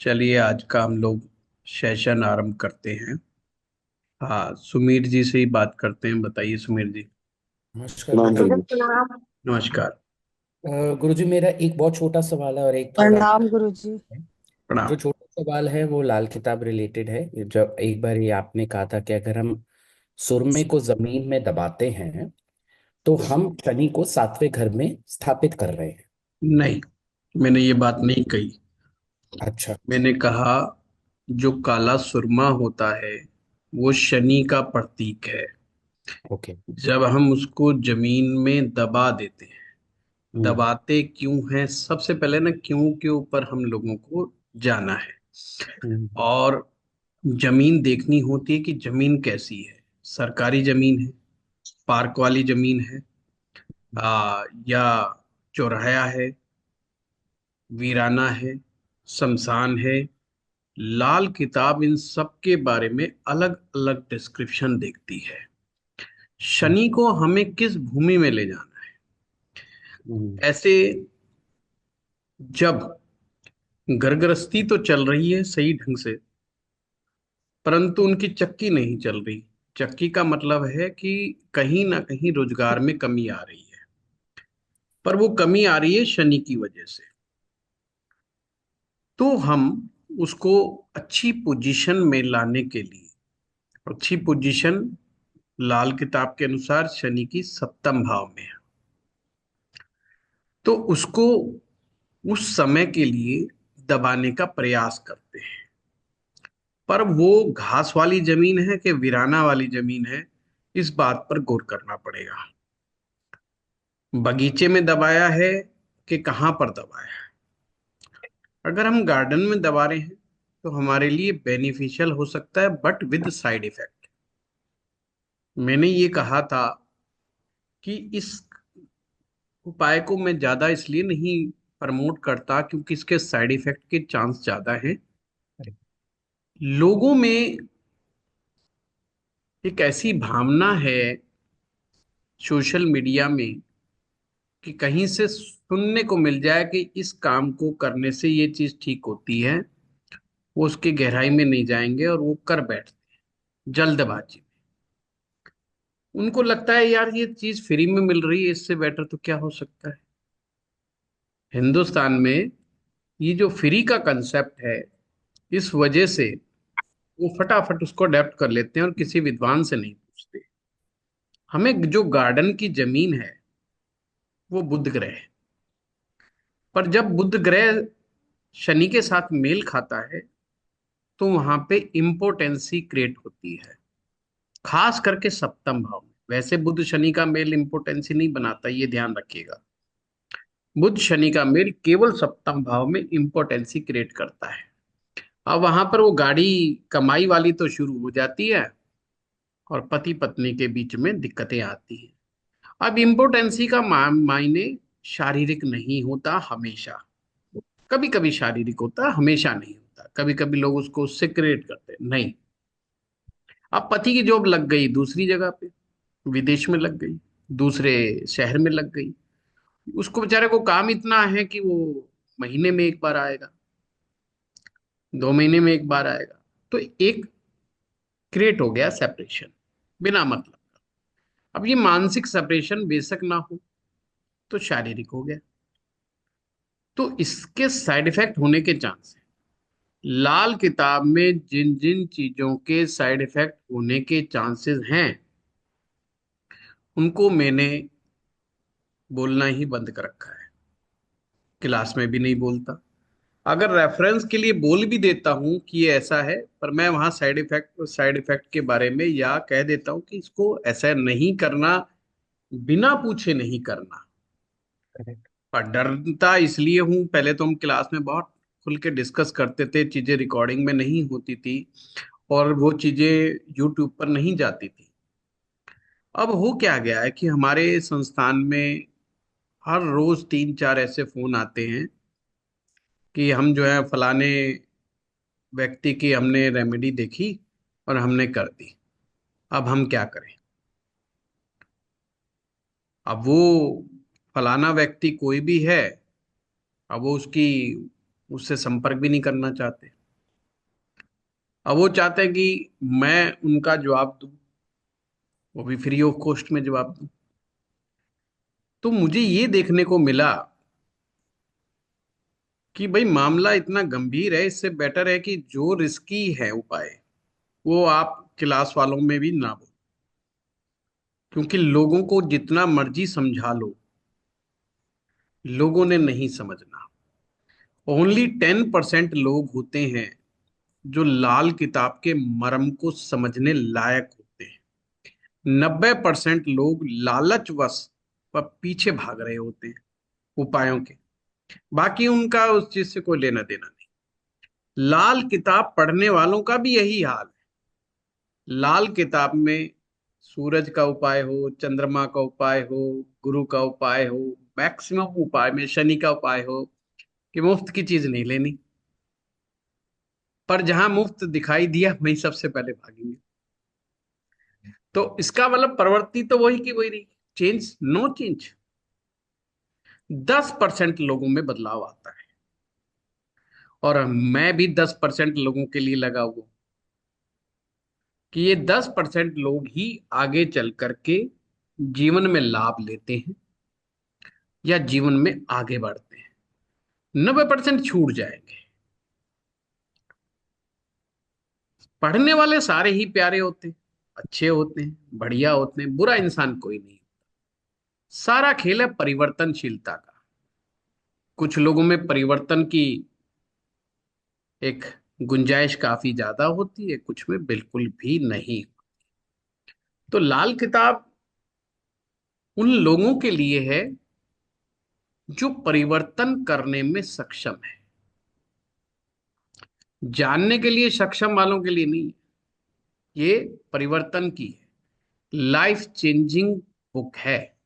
चलिए आज का हम लोग सेशन आरंभ करते हैं। हाँ, सुमीर जी से ही बात करते हैं। बताइए सुमीर जी। नमस्कार प्रणाम गुरुजी। गुरुजी। नमस्कार। गुरुजी, मेरा एक बहुत छोटा सवाल है और एक थोड़ा प्रणाम गुरुजी। है। जो प्रणाम। छोटा सवाल है वो लाल किताब रिलेटेड है। जब एक बार ये आपने कहा था कि अगर हम सुरमे को जमीन में दबाते हैं तो हम शनि को सातवें घर में स्थापित कर रहे हैं। नहीं, मैंने ये बात नहीं कही। अच्छा। मैंने कहा जो काला सुरमा होता है वो शनि का प्रतीक है। ओके। जब हम उसको जमीन में दबा देते हैं, हम्म। दबाते क्यों हैं, सबसे पहले ना क्यों के ऊपर हम लोगों को जाना है। हम्म। और जमीन देखनी होती है कि जमीन कैसी है। सरकारी जमीन है, पार्क वाली जमीन है, या चौराहा है, वीराना है, शमशान है। लाल किताब इन सब के बारे में अलग अलग डिस्क्रिप्शन देखती है। शनि को हमें किस भूमि में ले जाना है। हम्म। ऐसे जब घरगृहस्थी तो चल रही है सही ढंग से, परंतु उनकी चक्की नहीं चल रही। चक्की का मतलब है कि कहीं ना कहीं रोजगार में कमी आ रही है, पर वो कमी आ रही है शनि की वजह से। तो हम उसको अच्छी पोजीशन में लाने के लिए, अच्छी पोजीशन लाल किताब के अनुसार शनि की सप्तम भाव में है, तो उसको उस समय के लिए दबाने का प्रयास करते हैं। पर वो घास वाली जमीन है कि वीराना वाली जमीन है, इस बात पर गौर करना पड़ेगा। बगीचे में दबाया है कि कहाँ पर दबाया है। अगर हम गार्डन में दबा रहे हैं तो हमारे लिए बेनिफिशियल हो सकता है, बट विद साइड इफेक्ट। मैंने ये कहा था कि इस उपाय को मैं ज्यादा इसलिए नहीं प्रमोट करता क्योंकि इसके साइड इफेक्ट के चांस ज्यादा हैं। अरे। लोगों में एक ऐसी भावना है सोशल मीडिया में कि कहीं से सुनने को मिल जाए कि इस काम को करने से ये चीज ठीक होती है, वो उसकी गहराई में नहीं जाएंगे और वो कर बैठते हैं जल्दबाजी में। उनको लगता है यार ये चीज फ्री में मिल रही है, इससे बेटर तो क्या हो सकता है। हिंदुस्तान में ये जो फ्री का कंसेप्ट है, इस वजह से वो फटाफट उसको अडेप्ट कर लेते हैं और किसी विद्वान से नहीं पूछते। हमें जो गार्डन की जमीन है वो बुध ग्रह है, पर जब बुध ग्रह शनि के साथ मेल खाता है तो वहां पे इम्पोर्टेंसी क्रिएट होती है, खास करके सप्तम भाव में। वैसे बुध शनि का मेल इम्पोर्टेंसी नहीं बनाता, ये ध्यान रखिएगा। बुध शनि का मेल केवल सप्तम भाव में इम्पोर्टेंसी क्रिएट करता है। अब वहां पर वो गाड़ी कमाई वाली तो शुरू हो जाती है और पति पत्नी के बीच में दिक्कतें आती हैं। अब इम्पोर्टेंसी का मायने शारीरिक नहीं होता हमेशा। कभी कभी शारीरिक होता है, हमेशा नहीं होता। कभी कभी लोग उसको उससे क्रिएट करते हैं, नहीं। अब पति की जॉब लग गई दूसरी जगह पे, विदेश में लग गई, दूसरे शहर में लग गई। उसको बेचारे को काम इतना है कि वो महीने में एक बार आएगा, 2 महीने में एक बार आएगा। तो एक क्रिएट हो गया सेपरेशन बिना मतलब। अब ये मानसिक सेपरेशन बेशक ना हो तो शारीरिक हो गया। तो इसके साइड इफेक्ट होने के चांस है। लाल किताब में जिन जिन चीजों के साइड इफेक्ट होने के चांसेस हैं उनको मैंने बोलना ही बंद कर रखा है। क्लास में भी नहीं बोलता। अगर रेफरेंस के लिए बोल भी देता हूं कि ये ऐसा है, पर मैं वहां साइड इफेक्ट के बारे में या कह देता हूं कि इसको ऐसा नहीं करना, बिना पूछे नहीं करना। करेक्ट। पर डरता इसलिए हूं, पहले तो हम क्लास में बहुत खुल के डिस्कस करते थे, चीजें रिकॉर्डिंग में नहीं होती थी और वो चीजें यूट्यूब पर नहीं जाती थी। अब हो क्या गया है कि हमारे संस्थान में हर रोज 3-4 ऐसे फोन आते हैं कि हम जो है फलाने व्यक्ति की हमने रेमेडी देखी और हमने कर दी, अब हम क्या करें। अब वो फलाना व्यक्ति कोई भी है, अब वो उसकी उससे संपर्क भी नहीं करना चाहते। अब वो चाहते हैं कि मैं उनका जवाब दूं, वो भी फ्री ऑफ कॉस्ट में जवाब दूं। तो मुझे ये देखने को मिला कि भाई मामला इतना गंभीर है, इससे बेटर है कि जो रिस्की है उपाय वो आप क्लास वालों में भी ना बोलो, क्योंकि लोगों को जितना मर्जी समझा लो, लोगों ने नहीं समझना। ओनली 10% लोग होते हैं जो लाल किताब के मर्म को समझने लायक होते हैं। 90% लोग लालचवश व पीछे भाग रहे होते हैं उपायों के। बाकी उनका उस चीज से कोई लेना देना नहीं। लाल किताब पढ़ने वालों का भी यही हाल है। लाल किताब में सूरज का उपाय हो, चंद्रमा का उपाय हो, गुरु का उपाय हो, मैक्सिमम उपाय में शनि का उपाय हो, कि मुफ्त की चीज नहीं लेनी। पर जहां मुफ्त दिखाई दिया वहीं सबसे पहले भागेंगे। तो इसका मतलब प्रवृत्ति तो वही की वही रही। Change, no change. 10% लोगों में बदलाव आता है, और मैं भी 10% लोगों के लिए लगा हुआ हूं कि ये 10% लोग ही आगे चल करके जीवन में लाभ लेते हैं या जीवन में आगे बढ़ते हैं। 90% छूट जाएंगे। पढ़ने वाले सारे ही प्यारे होते हैं, अच्छे होते हैं, बढ़िया होते हैं, बुरा इंसान कोई नहीं। सारा खेल है परिवर्तनशीलता का। कुछ लोगों में परिवर्तन की एक गुंजाइश काफी ज्यादा होती है, कुछ में बिल्कुल भी नहीं। तो लाल किताब उन लोगों के लिए है जो परिवर्तन करने में सक्षम है। जानने के लिए सक्षम वालों के लिए नहीं। ये परिवर्तन की है, लाइफ चेंजिंग बुक है।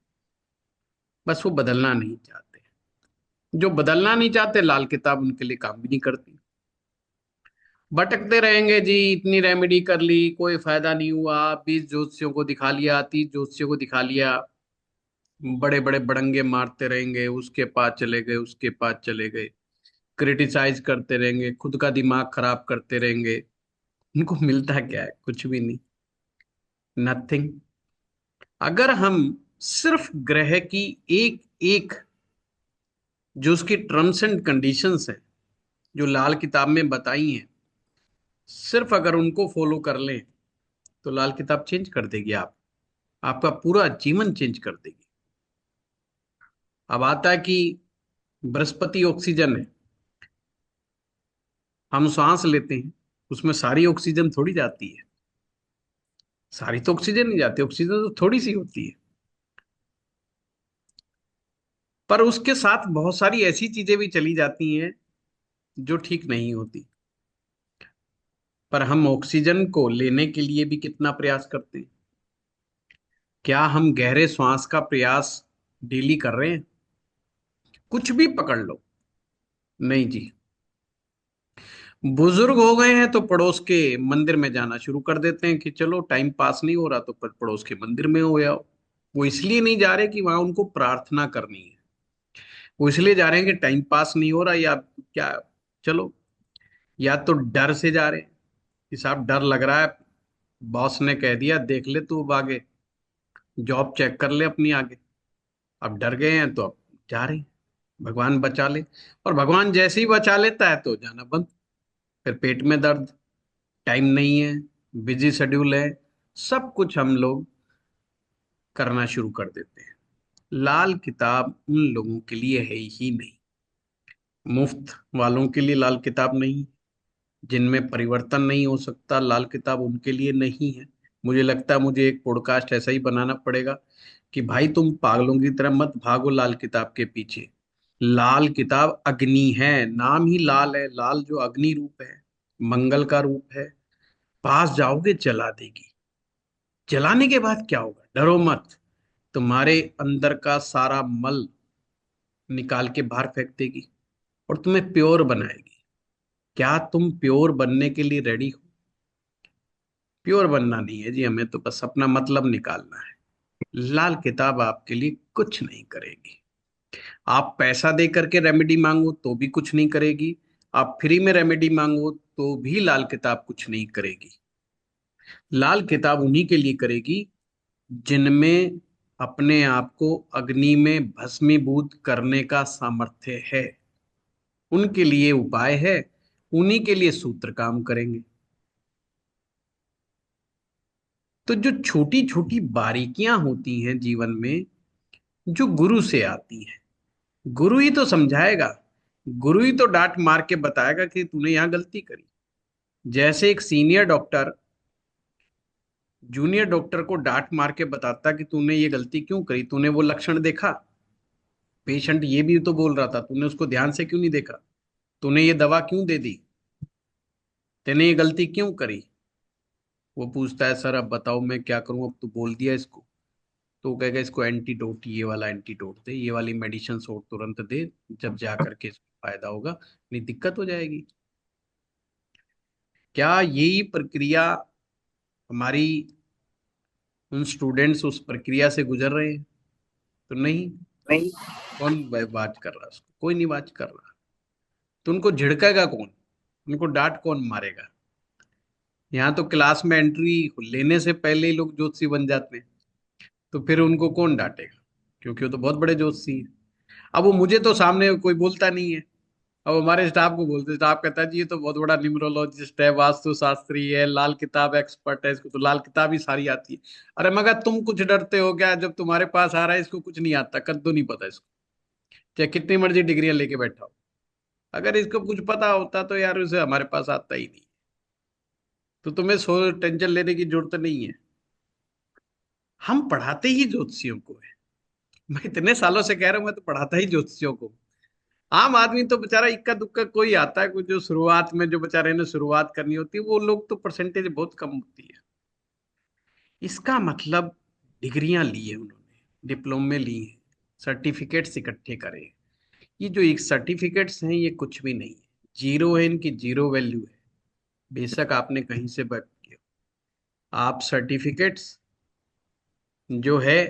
बस वो बदलना नहीं चाहते। जो बदलना नहीं चाहते, लाल किताब उनके लिए काम भी नहीं करती। भटकते रहेंगे जी, इतनी रेमेडी कर ली, कोई फायदा नहीं हुआ, 20 ज्योतिषियों को दिखा लिया, 30 ज्योतिषियों को दिखा लिया, बड़े बड़े बड़ंगे मारते रहेंगे, उसके पास चले गए, उसके पास चले गए, क्रिटिसाइज करते रहेंगे, खुद का दिमाग खराब करते रहेंगे। उनको मिलता क्या है? कुछ भी नहीं, नथिंग। अगर हम सिर्फ ग्रह की एक एक जो उसकी टर्म्स एंड कंडीशंस हैं, जो लाल किताब में बताई हैं, सिर्फ अगर उनको फॉलो कर लें तो लाल किताब चेंज कर देगी। आपका पूरा जीवन चेंज कर देगी। अब आता है कि बृहस्पति ऑक्सीजन है, हम सांस लेते हैं, उसमें सारी ऑक्सीजन थोड़ी जाती है। सारी तो ऑक्सीजन नहीं जाती, ऑक्सीजन तो थोड़ी सी होती है। पर उसके साथ बहुत सारी ऐसी चीजें भी चली जाती हैं जो ठीक नहीं होती। पर हम ऑक्सीजन को लेने के लिए भी कितना प्रयास करते हैं। क्या हम गहरे श्वास का प्रयास डेली कर रहे हैं? कुछ भी पकड़ लो, नहीं जी। बुजुर्ग हो गए हैं तो पड़ोस के मंदिर में जाना शुरू कर देते हैं कि चलो टाइम पास नहीं हो रहा तो पड़ोस के मंदिर में हो जाओ। वो इसलिए नहीं जा रहे कि वहां उनको प्रार्थना करनी है, वो इसलिए जा रहे हैं कि टाइम पास नहीं हो रहा, या क्या, चलो, या तो डर से जा रहे हैं कि साहब डर लग रहा है, बॉस ने कह दिया देख ले तू अब आगे, जॉब चेक कर ले अपनी आगे। अब डर गए हैं तो अब जा रहे हैं, भगवान बचा ले। और भगवान जैसे ही बचा लेता है तो जाना बंद। फिर पेट में दर्द, टाइम नहीं है, बिजी शेड्यूल है, सब कुछ हम लोग करना शुरू कर देते हैं। लाल किताब उन लोगों के लिए है ही नहीं। मुफ्त वालों के लिए लाल किताब नहीं। जिनमें परिवर्तन नहीं हो सकता, लाल किताब उनके लिए नहीं है। मुझे लगता है मुझे एक पॉडकास्ट ऐसा ही बनाना पड़ेगा कि भाई तुम पागलों की तरह मत भागो लाल किताब के पीछे। लाल किताब अग्नि है, नाम ही लाल है। लाल जो अग्नि रूप है, मंगल का रूप है। पास जाओगे जला देगी। जलाने के बाद क्या होगा? डरो मत, तुम्हारे अंदर का सारा मल निकाल के बाहर फेंक देगी और तुम्हें प्योर बनाएगी। क्या तुम प्योर बनने के लिए रेडी हो? प्योर बनना नहीं है जी, हमें तो बस अपना मतलब निकालना है। लाल किताब आपके लिए कुछ नहीं करेगी। आप पैसा दे करके रेमेडी मांगो तो भी कुछ नहीं करेगी। आप फ्री में रेमेडी मांगो तो भी लाल किताब कुछ नहीं करेगी। लाल किताब उन्हीं के लिए करेगी जिनमें अपने आप को अग्नि में भस्मीभूत करने का सामर्थ्य है। उनके लिए उपाय है, उन्हीं के लिए सूत्र काम करेंगे। तो जो छोटी छोटी बारीकियां होती हैं जीवन में, जो गुरु से आती हैं, गुरु ही तो समझाएगा, गुरु ही तो डांट मार के बताएगा कि तूने यहां गलती करी। जैसे एक सीनियर डॉक्टर जूनियर डॉक्टर को डांट मार के बताता कि तूने ये गलती क्यों करी, तूने वो लक्षण देखा, पेशेंट ये भी तो बोल रहा था, तूने उसको ध्यान से क्यों नहीं देखा, तूने ये दवा क्यों दे दी, तूने ये गलती क्यों करी। वो पूछता है सर अब बताओ मैं क्या करूं, अब तो बोल दिया इसको। तो वो कहेगा इसको एंटीडोट, ये वाला एंटीडोट दे, ये वाली मेडिसिन और तुरंत दे, जब जा करके इसको फायदा होगा, नहीं दिक्कत हो जाएगी। क्या यही प्रक्रिया हमारी, उन स्टूडेंट्स उस प्रक्रिया से गुजर रहे हैं? तो नहीं। नहीं। कौन बात कर रहा है उसको? कोई नहीं बात कर रहा। तो उनको झिड़केगा कौन, उनको डांट कौन मारेगा? यहाँ तो क्लास में एंट्री लेने से पहले ही लोग ज्योतिषी बन जाते हैं, तो फिर उनको कौन डांटेगा? क्योंकि वो तो बहुत बड़े ज्योतिषी हैं। अब वो मुझे तो सामने कोई बोलता नहीं है, अब हमारे स्टाफ को बोलते, स्टाफ कहता है जी ये तो बहुत बड़ा न्यूमरोलॉजिस्ट है, वास्तु शास्त्री है, लाल किताब एक्सपर्ट है, इसको तो लाल किताब ही सारी आती है। अरे मगर तुम कुछ डरते हो क्या? जब तुम्हारे पास आ रहा है इसको कुछ नहीं आता, कद्दू नहीं पता इसको, चाहे कितनी मर्जी डिग्रियां लेके बैठा हो। अगर इसको कुछ पता होता तो यार उसे हमारे पास आता ही नहीं। तो तुम्हें सो टेंशन लेने की जरूरत नहीं है। हम पढ़ाते ही ज्योतिषियों को है। मैं इतने सालों से कह रहा हूं, मैं तो पढ़ाता ही ज्योतिषियों को। आम आदमी तो बेचारा इक्का दुक्का कोई आता है, कुछ जो शुरुआत में जो बेचारे ने शुरुआत करनी होती है, वो लोग तो परसेंटेज बहुत कम होती है। इसका मतलब डिग्रियां ली है उन्होंने, डिप्लोमे ली है, सर्टिफिकेट्स इकट्ठे करे। ये जो एक सर्टिफिकेट्स हैं ये कुछ भी नहीं है, जीरो है, इनकी जीरो वैल्यू है। बेशक आपने कहीं से किया, आप सर्टिफिकेट्स जो है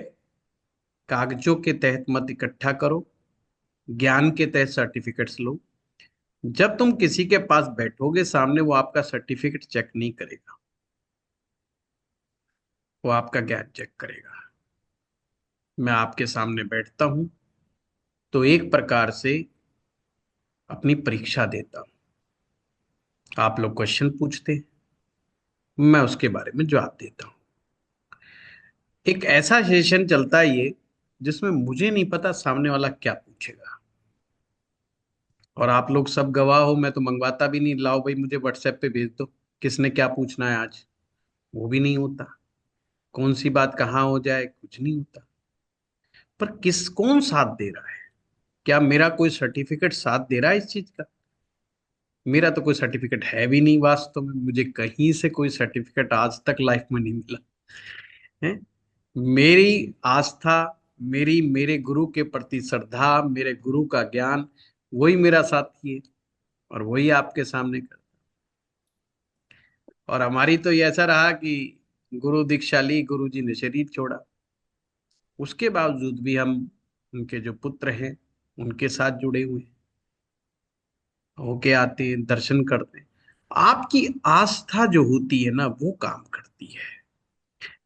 कागजों के तहत मत इकट्ठा करो, ज्ञान के तहत सर्टिफिकेट्स लो। जब तुम किसी के पास बैठोगे सामने, वो आपका सर्टिफिकेट चेक नहीं करेगा, वो आपका ज्ञान चेक करेगा। मैं आपके सामने बैठता हूं तो एक प्रकार से अपनी परीक्षा देता हूं। आप लोग क्वेश्चन पूछते हैं, मैं उसके बारे में जवाब देता हूं। एक ऐसा सेशन चलता है ये, जिसमें मुझे नहीं पता सामने वाला क्या पूछेगा, और आप लोग सब गवाह हो। मैं तो मंगवाता भी नहीं, लाओ भाई मुझे व्हाट्सएप पे भेज दो किसने क्या पूछना है आज, वो भी नहीं होता। कौन सी बात कहाँ हो जाए कुछ नहीं होता। पर किस कौन साथ दे रहा है? क्या मेरा कोई सर्टिफिकेट साथ दे रहा है इस चीज का? मेरा तो कोई सर्टिफिकेट है भी नहीं वास्तव में, मुझे कहीं से कोई सर्टिफिकेट आज तक लाइफ में नहीं मिला है। मेरी आस्था, मेरी मेरे गुरु के प्रति श्रद्धा, मेरे गुरु का ज्ञान, वही मेरा साथी है, और वही आपके सामने कर। और हमारी तो ये ऐसा रहा कि गुरु दीक्षा ली, गुरु जी ने शरीर छोड़ा, उसके बावजूद भी हम उनके जो पुत्र हैं उनके साथ जुड़े हुए हैं, होके आते हैं, दर्शन करते हैं। आपकी आस्था जो होती है ना, वो काम करती है।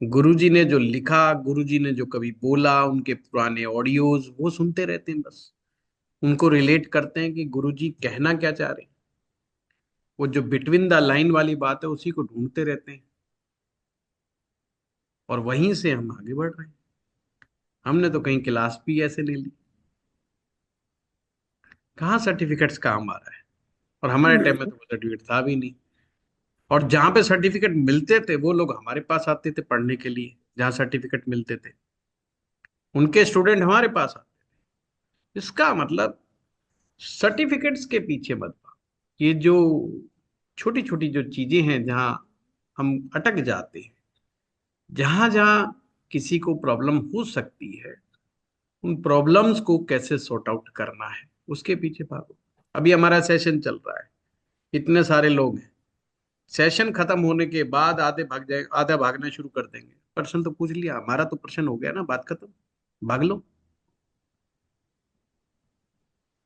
गुरुजी ने जो लिखा, गुरुजी ने जो कभी बोला, उनके पुराने ऑडियोज वो सुनते रहते हैं बस, उनको रिलेट करते हैं कि गुरुजी कहना क्या चाह रहे हैं। वो जो बिटवीन द लाइन वाली बात है उसी को ढूंढते रहते हैं, और वहीं से हम आगे बढ़ रहे हैं। हमने तो कहीं क्लास भी ऐसे ले ली, कहाँ सर्टिफिकेट्स काम आ रहा है। और हमारे टाइम में तो वो सर्टिफिकेट था भी नहीं। और जहाँ पे सर्टिफिकेट मिलते थे वो लोग हमारे पास आते थे पढ़ने के लिए, जहाँ सर्टिफिकेट मिलते थे उनके स्टूडेंट हमारे पास आते। इसका मतलब सर्टिफिकेट्स के पीछे मत भागो। ये जो छोटी छोटी जो चीजें हैं जहाँ हम अटक जाते हैं, जहाँ जहाँ किसी को प्रॉब्लम हो सकती है, उन प्रॉब्लम्स को कैसे सॉर्ट आउट करना है उसके पीछे भागो। अभी हमारा सेशन चल रहा है, इतने सारे लोग हैं, सेशन खत्म होने के बाद आधे भाग जाए, आधा भागना शुरू कर देंगे। प्रश्न तो पूछ लिया, हमारा तो प्रश्न हो गया ना, बात खत्म, भाग लो।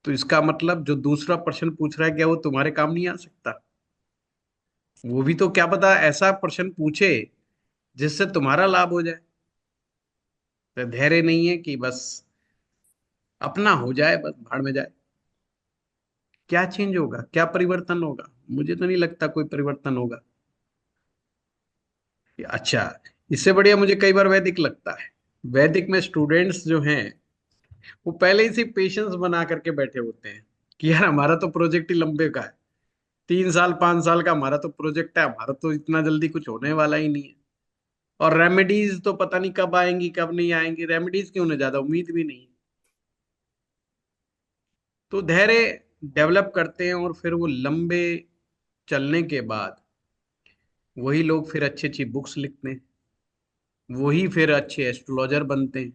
तो इसका मतलब जो दूसरा प्रश्न पूछ रहा है क्या वो तुम्हारे काम नहीं आ सकता? वो भी तो क्या पता ऐसा प्रश्न पूछे जिससे तुम्हारा लाभ हो जाए। तो धैर्य नहीं है कि बस अपना हो जाए, बस भाड़ में जाए। क्या चेंज होगा, क्या परिवर्तन होगा? मुझे तो नहीं लगता कोई परिवर्तन होगा। अच्छा, इससे बढ़िया मुझे कई बार वैदिक लगता है। वैदिक में स्टूडेंट्स जो हैं वो पहले ही से पेशेंस बना करके बैठे होते हैं कि यार हमारा तो प्रोजेक्ट ही लंबे का है, 3 साल 5 साल का हमारा तो प्रोजेक्ट है, हमारा तो इतना जल्दी कुछ होने वाला ही नहीं है। और रेमेडीज तो पता नहीं कब आएंगी कब नहीं आएंगी, रेमेडीज की उन्हें ज्यादा उम्मीद भी नहीं है। तो धैर्य डेवलप करते हैं और फिर वो लंबे चलने के बाद वही लोग फिर अच्छी अच्छी बुक्स लिखते हैं, वही फिर अच्छे एस्ट्रोलॉजर बनते हैं,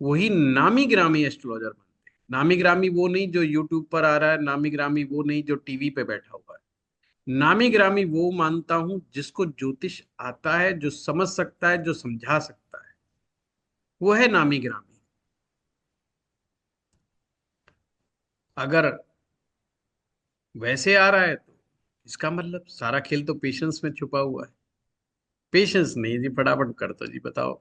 वही नामी ग्रामी एस्ट्रोलॉजर बनते हैं। नामी ग्रामी वो नहीं जो यूट्यूब पर आ रहा है, नामी ग्रामी वो नहीं जो टीवी पे बैठा हुआ है। नामी ग्रामी वो मानता हूं जिसको ज्योतिष आता है, जो समझ सकता है, जो समझा सकता है, वो है नामी ग्रामी। अगर वैसे आ रहा है तो इसका मतलब सारा खेल तो पेशेंस में छुपा हुआ है। पेशेंस नहीं जी, फटाफट कर दो जी, बताओ।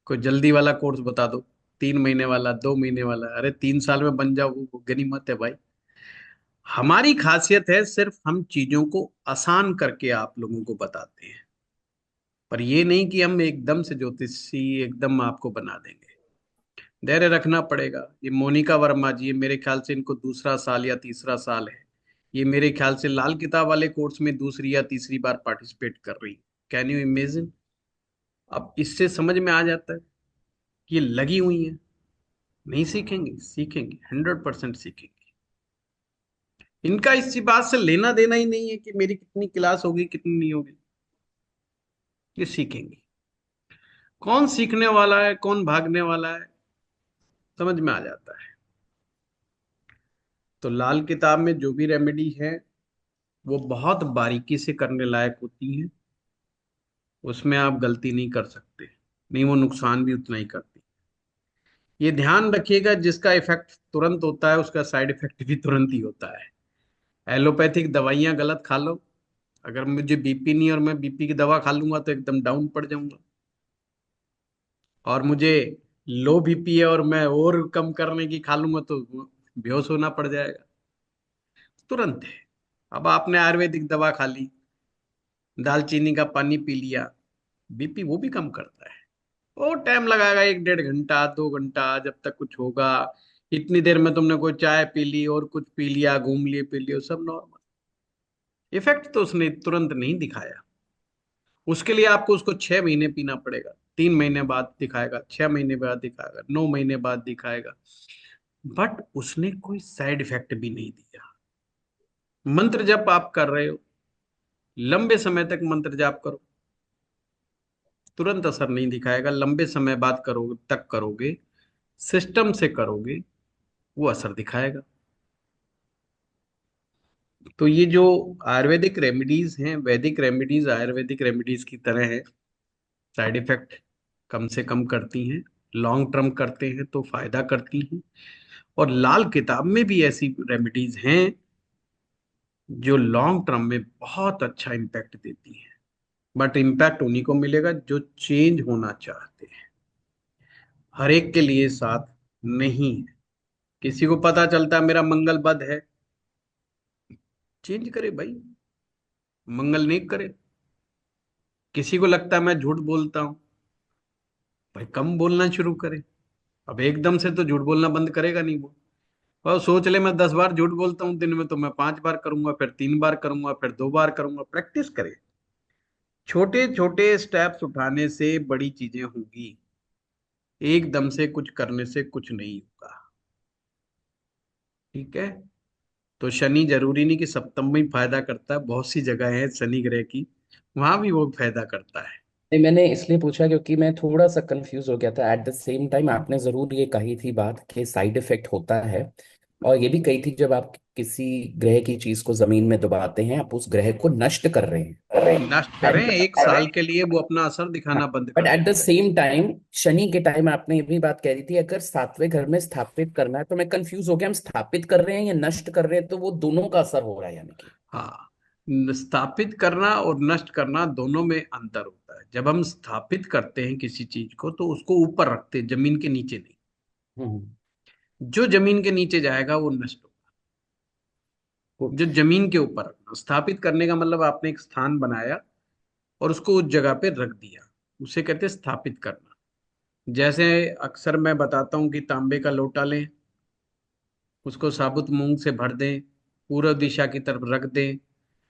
कोई जल्दी वाला कोर्स बता दो, 3 महीने वाला, 2 महीने वाला। अरे 3 साल में बन जाओ वो गनीमत है भाई। हमारी खासियत है सिर्फ हम चीजों को आसान करके आप लोगों को बताते हैं, पर ये नहीं कि हम एकदम से ज्योतिषी एकदम आपको बना देंगे। धैर्य रखना पड़ेगा। ये मोनिका वर्मा जी, ये मेरे ख्याल से इनको दूसरा साल या तीसरा साल है। ये मेरे ख्याल से लाल किताब वाले कोर्स में दूसरी या तीसरी बार पार्टिसिपेट कर रही। Can you imagine? अब इससे समझ में आ जाता है कि ये लगी हुई है। नहीं सीखेंगे? सीखेंगे, 100% सीखेंगे। इनका इसी बात से लेना देना ही नहीं है कि मेरी कितनी क्लास होगी कितनी नहीं होगी। ये सीखेंगे। कौन सीखने वाला है कौन भागने वाला है समझ में आ जाता है। तो लाल किताब में जो भी रेमेडी है वो बहुत बारीकी से करने लायक होती हैं। उसमें आप गलती नहीं कर सकते, नहीं वो नुकसान भी उतना ही करती। ये ध्यान रखिएगा, जिसका इफेक्ट तुरंत होता है उसका साइड इफेक्ट भी तुरंत ही होता है। एलोपैथिक दवाइयां गलत खा लो, अगर मुझे बीपी नहीं और मैं बीपी की दवा खा लूंगा तो एकदम डाउन पड़ जाऊंगा। और मुझे लो बीपी है और मैं और कम करने की खा लूंगा तो बेहोश होना पड़ जाएगा। तुरंत है। अब आपने आयुर्वेदिक दवा खा ली, दालचीनी का पानी पी लिया, बीपी वो भी कम करता है। वो टाइम लगाएगा 1 1.5 घंटा 2 घंटा जब तक कुछ होगा। इतनी देर में तुमने कोई चाय पी ली और कुछ पी लिया, घूम लिए पी लिए, सब नॉर्मल। इफेक्ट तो उसने तुरंत नहीं दिखाया। उसके लिए आपको उसको 6 महीने पीना पड़ेगा। 3 महीने बाद दिखाएगा, 6 महीने बाद दिखाएगा, 9 महीने बाद दिखाएगा। बट उसने कोई साइड इफेक्ट भी नहीं दिया। मंत्र जप आप कर रहे हो, लंबे समय तक मंत्र जाप करो, तुरंत असर नहीं दिखाएगा। लंबे समय बाद करोगे तक करोगे, सिस्टम से करोगे, वो असर दिखाएगा। तो ये जो आयुर्वेदिक रेमेडीज हैं, वैदिक रेमेडीज आयुर्वेदिक रेमेडीज की तरह है। साइड इफेक्ट कम से कम करती हैं, लॉन्ग टर्म करते हैं तो फायदा करती हैं। और लाल किताब में भी ऐसी रेमेडीज हैं जो लॉन्ग टर्म में बहुत अच्छा इम्पैक्ट देती हैं। बट इम्पैक्ट उन्हीं को मिलेगा जो चेंज होना चाहते हैं। हर एक के लिए साथ नहीं है। किसी को पता चलता है मेरा मंगल बद है, चेंज करे भाई, मंगल नहीं करे। किसी को लगता है मैं झूठ बोलता हूं, भाई कम बोलना शुरू करे। अब एकदम से तो झूठ बोलना बंद करेगा नहीं वो। और सोच ले मैं 10 बार झूठ बोलता हूँ दिन में, तो मैं 5 बार करूंगा, फिर 3 बार करूंगा, फिर 2 बार करूंगा। प्रैक्टिस करे। छोटे छोटे स्टेप्स उठाने से बड़ी चीजें होंगी। एकदम से कुछ करने से कुछ नहीं होगा। ठीक है। तो शनि जरूरी नहीं कि सप्तम में ही फायदा करता है, बहुत सी जगह है शनि ग्रह की, वहां भी वो फायदा करता है। नहीं, मैंने इसलिए पूछा क्योंकि मैं थोड़ा सा कंफ्यूज हो गया था। एट द सेम टाइम आपने जरूर ये कही थी बात कि साइड इफेक्ट होता है, और ये भी कही थी जब आप किसी ग्रह की चीज को जमीन में दबाते हैं आप उस ग्रह को नष्ट कर रहे हैं। नष्ट करें, एट 1 साल के लिए वो अपना असर दिखाना बंद बट कर एट द देता है। सेम टाइम शनि के टाइम आपने ये भी बात कह दी थी अगर सातवें घर में स्थापित करना है, तो मैं कंफ्यूज हो गया, हम स्थापित कर रहे हैं या नष्ट कर रहे हैं, तो वो दोनों का असर हो रहा है यानी कि। हाँ, स्थापित करना और नष्ट करना दोनों में अंतर होता है। जब हम स्थापित करते हैं किसी चीज को तो उसको ऊपर रखते हैं, जमीन के नीचे नहीं। हम्म। जो जमीन के नीचे जाएगा वो नष्ट होगा। गुड। जो जमीन के ऊपर रखना, स्थापित करने का मतलब आपने एक स्थान बनाया और उसको उस जगह पे रख दिया, उसे कहते हैं स्थापित करना। जैसे अक्सर मैं बताता हूँ कि तांबे का लोटा लें, उसको साबुत मूंग से भर दें, पूर्व दिशा की तरफ रख दें।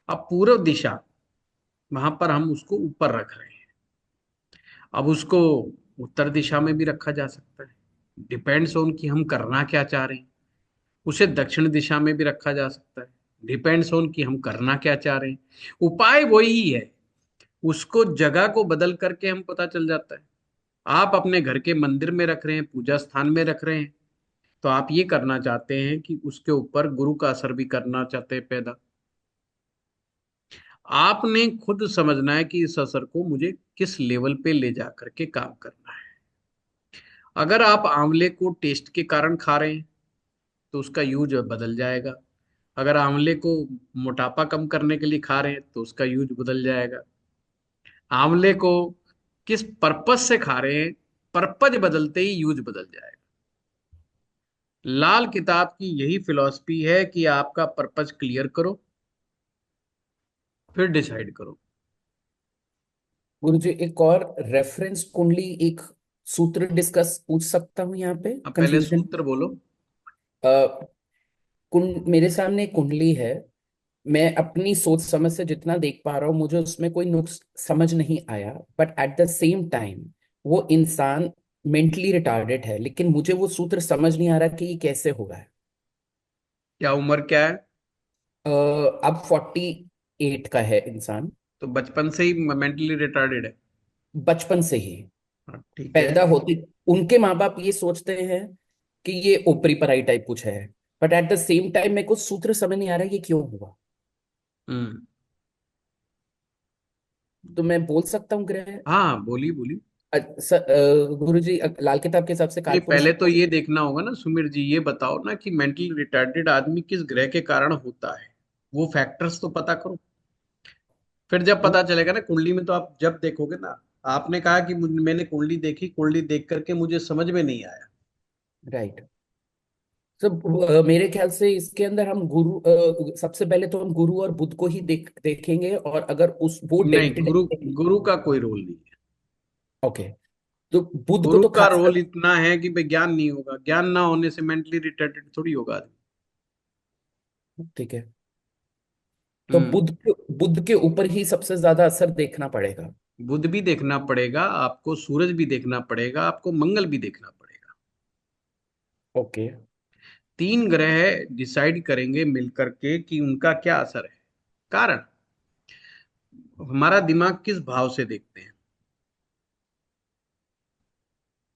अब पूर्व दिशा, वहां पर हम उसको ऊपर रख रहे हैं। अब उसको उत्तर दिशा में भी रखा जा सकता है, डिपेंड्स ऑन कि हम करना क्या चाह रहे हैं। उसे दक्षिण दिशा में भी रखा जा सकता है, डिपेंड्स ऑन कि हम करना क्या चाह रहे हैं। उपाय वही है, उसको जगह को बदल करके हम पता चल जाता है। आप अपने घर के मंदिर में रख रहे हैं, पूजा स्थान में रख रहे हैं, तो आप ये करना चाहते हैं कि उसके ऊपर गुरु का असर भी करना चाहते हैं पैदा। आपने खुद समझना है कि इस असर को मुझे किस लेवल पे ले जा करके काम करना है। अगर आप आंवले को टेस्ट के कारण खा रहे हैं तो उसका यूज बदल जाएगा। अगर आंवले को मोटापा कम करने के लिए खा रहे हैं तो उसका यूज बदल जाएगा। आंवले को किस पर्पज से खा रहे हैं, पर्पज बदलते ही यूज बदल जाएगा। लाल किताब की यही फिलॉसफी है कि आपका पर्पज क्लियर करो, फिर डिसाइड करो। गुरु जी, एक और रेफरेंस कुंडली, एक सूत्र डिस्कस पूछ सकता हूँ यहाँ पे, अब पहले कंफ्यूजन। सूत्र बोलो। मेरे सामने एक कुंडली है। मैं अपनी सोच समझ से जितना देख पा रहा हूँ, मुझे उसमें कोई नुक्स समझ नहीं आया, but at the same time वो इंसान मेंटली रिटार्डेड है, लेकिन मुझे वो सूत्र समझ नहीं आ रहा कि ये कैसे हो रहा है। क्या उम्र क्या है? अब 48 का है इंसान। तो बचपन से ही मेंटली रिटार्डेड है? बचपन से ही हाँ, ठीक है। पैदा होते उनके माँ बाप ये सोचते हैं कि ये ओपरी पराई टाइप कुछ है, but at the same time मेरे को सूत्र समझ नहीं आ रहा है ये क्यों हुआ। हम्म। तो मैं बोल सकता हूँ ग्रह। हाँ, बोली बोली। गुरु जी, लाल किताब के हिसाब से नहीं, कालपुरुष पहले तो को। ये देखना होगा ना सुमीर जी, ये बताओ ना कि मेंटली रिटार्डेड आदमी किस ग्रह के कारण होता है। वो फैक्टर्स तो पता करो। फिर जब पता चलेगा ना कुंडली में, तो आप जब देखोगे ना। आपने कहा कि मैंने कुंडली देखी, कुंडली देख करके मुझे समझ में नहीं आया। राइट। तो मेरे ख्याल से इसके अंदर हम गुरु, सबसे पहले तो हम गुरु और बुध को ही देखेंगे, और अगर उस वो नहीं, डेल्ट। गुरु गुरु का कोई रोल नहीं है। ओके। तो बुध को गुरु तो का खास रोल कर। इतना है कि भाई ज्ञान नहीं होगा, ज्ञान ना होने से मेंटली रिटार्डेड थोड़ी होगा आदमी। ठीक है। तो हम्म। बुध के ऊपर ही सबसे ज्यादा असर देखना पड़ेगा। बुध भी देखना पड़ेगा आपको, सूरज भी देखना पड़ेगा आपको, मंगल भी देखना पड़ेगा। ओके। तीन ग्रह डिसाइड करेंगे मिलकर के कि उनका क्या असर है। कारण, हमारा दिमाग किस भाव से देखते हैं,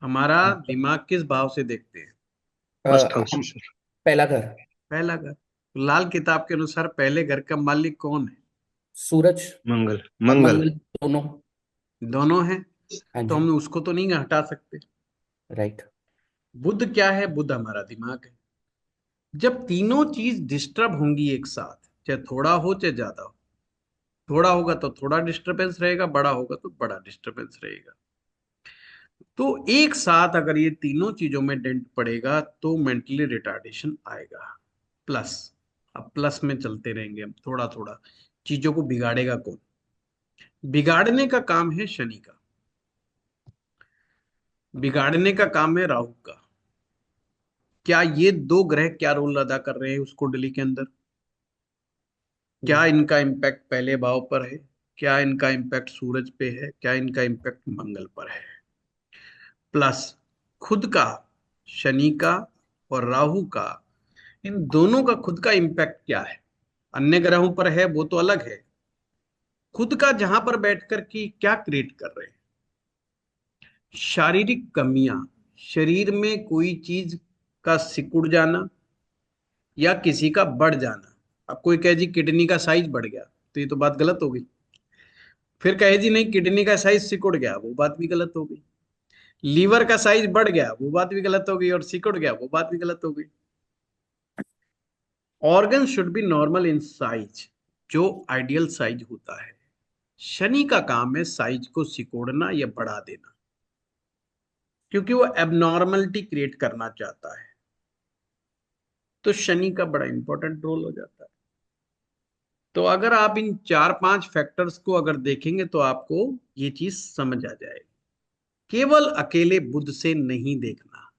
हमारा दिमाग किस भाव से देखते हैं। First house sir. पहला घर। पहला घर। लाल किताब के अनुसार पहले घर का मालिक कौन है? सूरज मंगल। और मंगल। मंगल दोनों। दोनों हैं। हाँ तो जी। हम उसको तो नहीं हटा सकते। राइट। बुध क्या है? बुध हमारा दिमाग है। जब तीनों चीज डिस्टर्ब होंगी एक साथ, चाहे थोड़ा हो चाहे ज्यादा हो, थोड़ा होगा तो थोड़ा डिस्टरबेंस रहेगा, बड़ा होगा तो बड़ा डिस्टरबेंस रहेगा। तो एक साथ अगर ये तीनों चीजों में डेंट पड़ेगा तो मेंटली रिटार्डेशन आएगा। प्लस, अब प्लस में चलते रहेंगे हम थोड़ा थोड़ा। चीजों को बिगाड़ेगा कौन? बिगाड़ने का काम है शनि का, बिगाड़ने का काम है राहु का। क्या ये दो ग्रह क्या रोल अदा कर रहे हैं उस कुंडली के अंदर? क्या इनका इम्पैक्ट पहले भाव पर है? क्या इनका इम्पैक्ट सूरज पे है? क्या इनका इम्पैक्ट मंगल पर है? प्लस खुद का, शनि का और राहु का, इन दोनों का खुद का इम्पैक्ट क्या है? अन्य ग्रहों पर है वो तो अलग है, खुद का जहां पर बैठकर की क्या क्रिएट कर रहे हैं। शारीरिक कमियां, शरीर में कोई चीज का सिकुड़ जाना या किसी का बढ़ जाना। अब कोई कहे जी किडनी का साइज बढ़ गया, तो ये तो बात गलत हो गई। फिर कहे जी नहीं, किडनी का साइज सिकुड़ गया, वो बात भी गलत हो गई। लीवर का साइज बढ़ गया, वो बात भी गलत हो गई, और सिकुड़ गया, वो बात भी गलत हो गई। Organ should be normal in size. जो आइडियल साइज होता है। शनि का काम है साइज को सिकोड़ना या बढ़ा देना, क्योंकि वो एबनॉर्मलिटी क्रिएट करना चाहता है। तो शनि का बड़ा इंपॉर्टेंट रोल हो जाता है। तो अगर आप इन 4-5 फैक्टर्स को अगर देखेंगे तो आपको ये चीज समझ आ जाएगी। केवल अकेले बुध से नहीं देखना।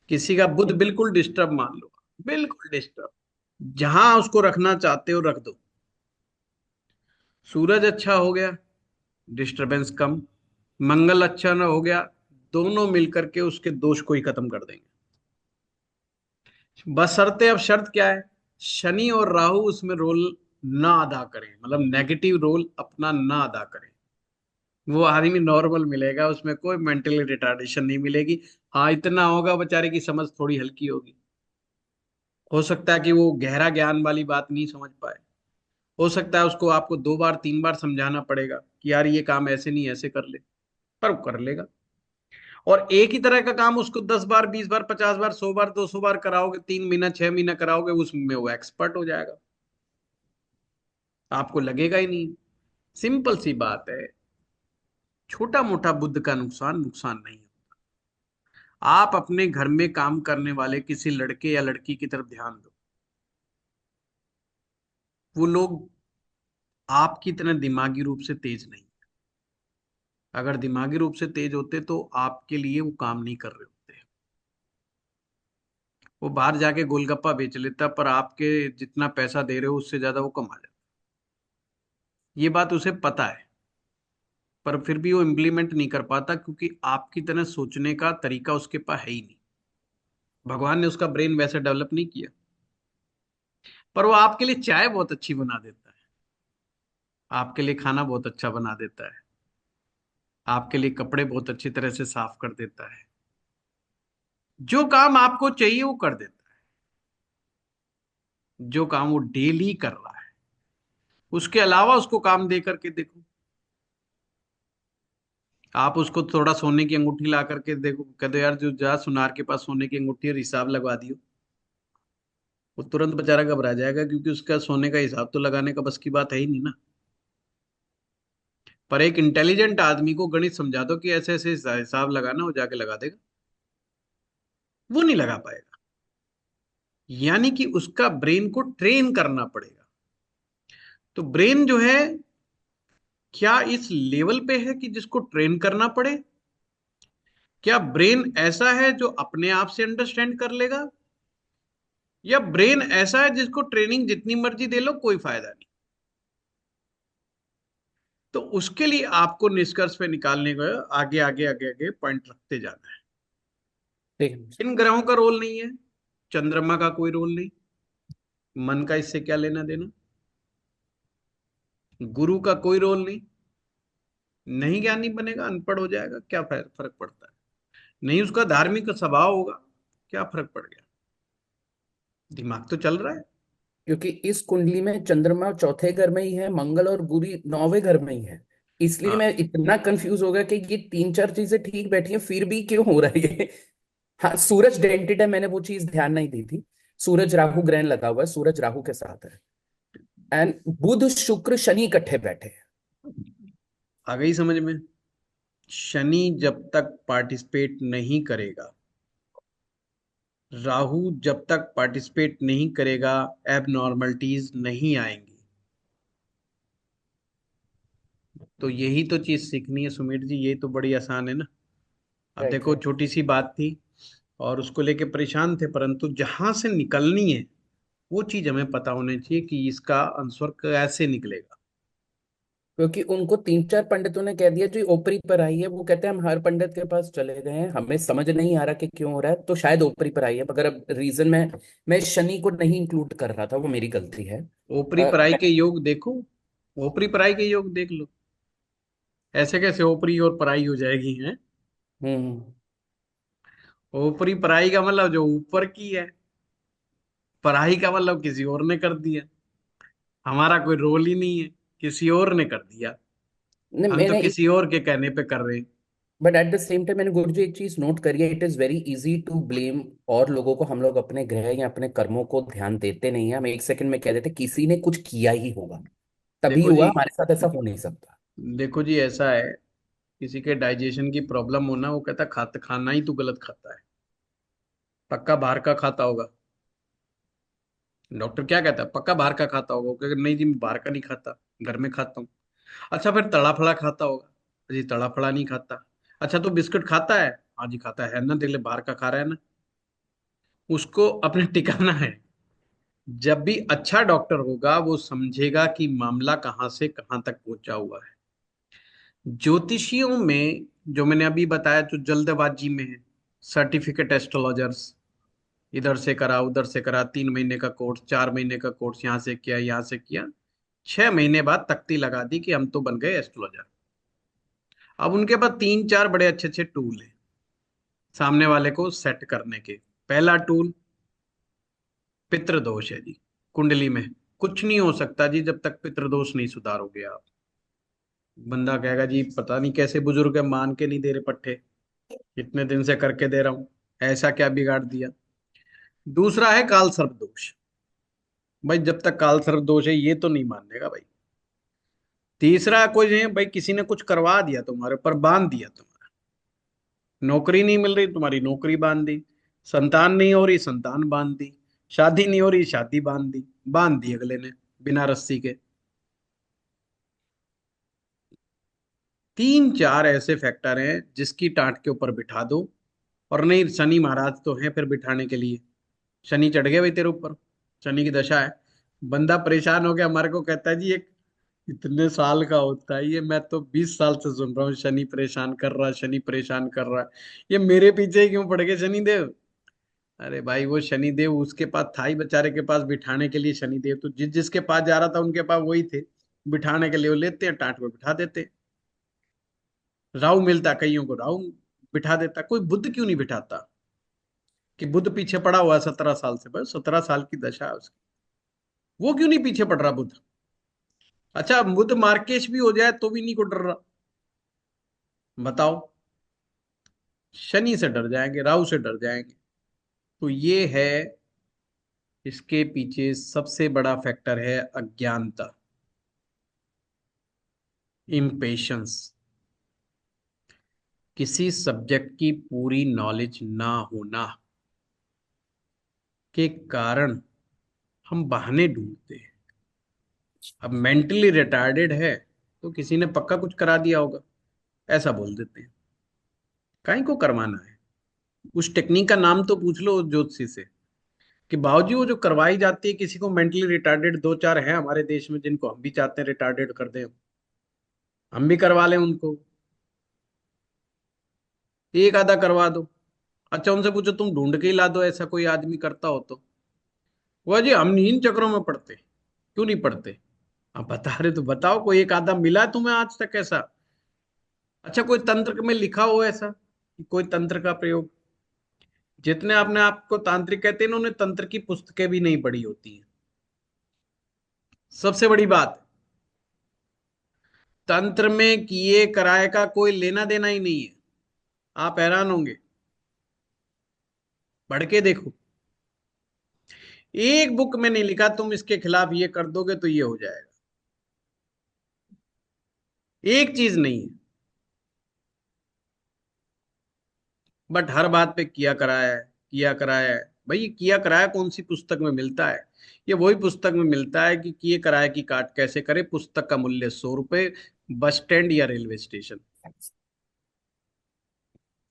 किसी का बुध बिल्कुल डिस्टर्ब मान लो, बिल्कुल डिस्टर्ब, जहां उसको रखना चाहते हो रख दो। सूरज अच्छा हो गया, डिस्टरबेंस कम। मंगल अच्छा ना हो गया, दोनों मिलकर के उसके दोष को ही खत्म कर देंगे। बशर्ते अब शर्त क्या है, शनि और राहु उसमें रोल ना अदा करें, मतलब नेगेटिव रोल अपना ना अदा करें। वो आदमी नॉर्मल मिलेगा, उसमें कोई मेंटली रिटार्डेशन नहीं मिलेगी। हाँ इतना होगा, बेचारे की समझ थोड़ी हल्की होगी। हो सकता है कि वो गहरा ज्ञान वाली बात नहीं समझ पाए। हो सकता है उसको आपको 2 बार 3 बार समझाना पड़ेगा कि यार ये काम ऐसे नहीं ऐसे कर ले, पर वो कर लेगा। और एक ही तरह का काम उसको 10 बार 20 बार 50 बार 100 बार 200 बार कराओगे, 3 महीना 6 महीना कराओगे, उसमें वो एक्सपर्ट हो जाएगा। आपको लगेगा ही नहीं। सिंपल सी बात है। छोटा मोटा बुद्ध का नुकसान नुकसान नहीं है। आप अपने घर में काम करने वाले किसी लड़के या लड़की की तरफ ध्यान दो। वो लोग आपकी तरह दिमागी रूप से तेज नहीं। अगर दिमागी रूप से तेज होते तो आपके लिए वो काम नहीं कर रहे होते। वो बाहर जाके गोलगप्पा बेच लेता, पर आपके जितना पैसा दे रहे हो उससे ज्यादा वो कमा जाता। ये बात उसे पता है, पर फिर भी वो इम्प्लीमेंट नहीं कर पाता, क्योंकि आपकी तरह सोचने का तरीका उसके पास है ही नहीं। भगवान ने उसका ब्रेन वैसे डेवलप नहीं किया। पर वो आपके लिए चाय बहुत अच्छी बना देता है, आपके लिए खाना बहुत अच्छा बना देता है, आपके लिए कपड़े बहुत अच्छी तरह से साफ कर देता है। जो काम आपको चाहिए वो कर देता है, जो काम वो डेली कर रहा है। उसके अलावा उसको काम दे करके देखो। आप उसको थोड़ा सोने की अंगूठी ला करके देखो, कह दो यार जो जा सुनार के पास सोने की अंगूठी और हिसाब लगवा दियो। वो तुरंत बेचारा घबरा जाएगा, क्योंकि उसका सोने का हिसाब तो लगाने का बस की बात है ही नहीं ना। पर एक इंटेलिजेंट आदमी को गणित समझा दो कि ऐसे ऐसे हिसाब लगाना, वो जाके लगा देगा। वो नहीं लगा पाएगा। यानी कि उसका ब्रेन को ट्रेन करना पड़ेगा। तो ब्रेन जो है, क्या इस लेवल पे है कि जिसको ट्रेन करना पड़े? क्या ब्रेन ऐसा है जो अपने आप से अंडरस्टैंड कर लेगा, या ब्रेन ऐसा है जिसको ट्रेनिंग जितनी मर्जी दे लो कोई फायदा नहीं? तो उसके लिए आपको निष्कर्ष पे निकालने को आगे आगे आगे आगे पॉइंट रखते जाना है। ठीक है। इन ग्रहों का रोल नहीं है, चंद्रमा का कोई रोल नहीं, मन का इससे क्या लेना देना। गुरु का कोई रोल नहीं। नहीं ज्ञानी बनेगा, अनपढ़ हो जाएगा, क्या फर्क पड़ता है। नहीं उसका धार्मिक स्वभाव होगा, क्या फर्क पड़ गया। दिमाग तो चल रहा है। क्योंकि इस कुंडली में चंद्रमा चौथे घर में ही है, मंगल और गुरु 9वें घर में ही है। इसलिए हाँ मैं इतना कंफ्यूज हो गया कि ये तीन चार चीजें ठीक बैठी हैं, फिर भी क्यों हो रहा है ये। हाँ, सूरज डेंटेड है, मैंने वो चीज ध्यान नहीं दी थी। सूरज राहु ग्रहण लगा हुआ है, सूरज राहु के साथ है। एंड बुध शुक्र शनि इकट्ठे बैठे हैं। आ गई समझ में। शनि जब तक पार्टिसिपेट नहीं करेगा, राहु जब तक पार्टिसिपेट नहीं करेगा, एबनॉर्मलिटीज नहीं आएंगी। तो यही तो चीज सीखनी है सुमित जी, ये तो बड़ी आसान है ना। अब राइट देखो राइट। छोटी सी बात थी और उसको लेके परेशान थे, परंतु जहां से निकलनी है वो चीज हमें पता होनी चाहिए कि इसका आंसर कैसे निकलेगा। क्योंकि उनको तीन चार पंडितों ने कह दिया जो ओपरी पर आई है, वो कहते हैं हम हर पंडित के पास चले गए हैं, हमें समझ नहीं आ रहा कि क्यों हो रहा है, तो शायद ओपरी पर आई है। मगर अब रीजन में मैं शनि को नहीं इंक्लूड कर रहा था, वो मेरी गलती है। ओपरी पराई के योग देखो, ओपरी पराई के योग देख लो। ऐसे कैसे ओपरी और पराई हो जाएगी हैं? हम्म। ओपरी पराई का मतलब जो ऊपर की है, पराई का मतलब किसी और ने कर दिया। हमारा कोई रोल ही नहीं है, किसी और ने कर दिया। नहीं, हम तो मैंने किसी और के कहने पे कर रहे हैं। But at the same time मैंने गुरुजी एक चीज नोट करी है, it is very easy to blame और लोगों को। हम लोग अपने ग्रह या अपने कर्मों को ध्यान देते नहीं है, हम एक सेकंड में कह देते किसी ने कुछ किया ही होगा। तभी देखो हुआ, जी, हमारे साथ ऐसा हो नहीं सकता। देखो जी, ऐसा है, किसी के डाइजेशन की प्रॉब्लम होना, वो कहता खाना ही तू गलत खाता है, पक्का बाहर का खाता होगा। डॉक्टर क्या कहता है, पक्का बाहर का खाता होगा, वो कहता नहीं जी मैं बाहर का नहीं खाता, घर में खाता हूँ। अच्छा फिर तड़ा फड़ा खाता होगा, जी तड़ा फड़ा नहीं खाता। अच्छा तो बिस्कुट खाता है, हाँ जी खाता है ना, देख ले बाहर का खा रहा है ना। उसको अपने टिकाना है। जब भी अच्छा डॉक्टर होगा वो समझेगा कि मामला कहाँ से कहाँ तक पहुंचा हुआ है। ज्योतिषियों में जो मैंने अभी बताया, जो जल्दबाजी में है, सर्टिफिकेट एस्ट्रोलॉजर्स, इधर से करा उधर से करा, 3 महीने का कोर्स, 4 महीने का कोर्स, यहाँ से किया यहाँ से किया, 6 महीने बाद तख्ती लगा दी कि हम तो बन गए एस्ट्रोलॉजर। अब उनके पास 3 4 बड़े अच्छे अच्छे टूल हैं सामने वाले को सेट करने के। पहला टूल पितृदोष है जी। कुंडली में कुछ नहीं हो सकता जी जब तक पितृदोष नहीं सुधारोगे आप। बंदा कहेगा जी पता नहीं कैसे बुजुर्ग है, मान के नहीं दे रहे पट्टे, इतने दिन से करके दे रहा हूं, ऐसा क्या बिगाड़ दिया। दूसरा है काल सर्प दोष। भाई जब तक काल सर्प दोष है ये तो नहीं मानेगा भाई। तीसरा कोई है भाई, किसी ने कुछ करवा दिया तुम्हारे ऊपर, बांध दिया तुम्हारा, नौकरी नहीं मिल रही तुम्हारी, नौकरी बांध दी, संतान नहीं हो रही, संतान बांध दी, शादी नहीं हो रही, शादी बांध दी अगले ने बिना रस्सी के। 3 4 ऐसे फैक्टर हैं जिसकी टाट के ऊपर बिठा दो। और नहीं, शनि महाराज तो हैं फिर बिठाने के लिए। शनि चढ़ गया भाई तेरे ऊपर, शनि की दशा है, बंदा परेशान हो गया, हमारे को कहता है जी एक इतने साल का होता है ये, मैं तो 20 साल से सुन रहा हूँ शनि परेशान कर रहा है, शनि परेशान कर रहा है, ये मेरे पीछे ही क्यों पड़ गए शनिदेव। अरे भाई वो शनिदेव उसके पास था ही बेचारे के पास बिठाने के लिए, शनिदेव तो जिसके पास जा रहा था उनके पास वही थे, बिठाने के लिए वो लेते हैं, टाट पे बिठा देते हैं। राहु मिलता कईयों को, राहु बिठा देता, कोई बुध क्यों नहीं बिठाता, कि बुध पीछे पड़ा हुआ है 17 साल से, बस 17 साल की दशा है उसकी, वो क्यों नहीं पीछे पड़ रहा बुध। अच्छा बुध मार्केश भी हो जाए तो भी नहीं को डर रहा, बताओ। शनि से डर जाएंगे, राहु से डर जाएंगे। तो ये है, इसके पीछे सबसे बड़ा फैक्टर है अज्ञानता, इम्पेशंस, किसी सब्जेक्ट की पूरी नॉलेज ना होना के कारण हम बहाने ढूंढते हैं। अब मेंटली रिटार्डेड है तो किसी ने पक्का कुछ करा दिया होगा, ऐसा बोल देते हैं। काहे को करवाना है, उस टेक्निक का नाम तो पूछ लो ज्योतिषी से, कि बाबूजी वो जो करवाई जाती है किसी को मेंटली रिटार्डेड, 2 4 हैं हमारे देश में जिनको हम भी चाहते हैं रिटार्डेड कर दें, हम भी करवा लें उनको, एक आधा करवा दो। अच्छा उनसे पूछो तुम ढूंढ के ही ला दो ऐसा कोई आदमी करता हो तो, वो जी हम इन चक्रों में पड़ते, क्यों नहीं पड़ते। आप बता रहे तो बताओ, कोई एक आधा मिला है तुम्हें आज तक ऐसा। अच्छा कोई तंत्र में लिखा हो ऐसा कि कोई तंत्र का प्रयोग, जितने अपने आप को तांत्रिक कहते हैं इन्होंने तंत्र की पुस्तकें भी नहीं पढ़ी होती हैं। सबसे बड़ी बात, तंत्र में किए कराए का कोई लेना देना ही नहीं है। आप हैरान होंगे, पढ़ के देखो, एक बुक में नहीं लिखा तुम इसके खिलाफ ये कर दोगे तो ये हो जाएगा, एक चीज नहीं है। बट हर बात पे किया कराया है, किया कराया है। भाई ये किया कराया कौन सी पुस्तक में मिलता है, ये वही पुस्तक में मिलता है कि किए कराए की काट कैसे करे, पुस्तक का मूल्य 100 रुपए, बस स्टैंड या रेलवे स्टेशन,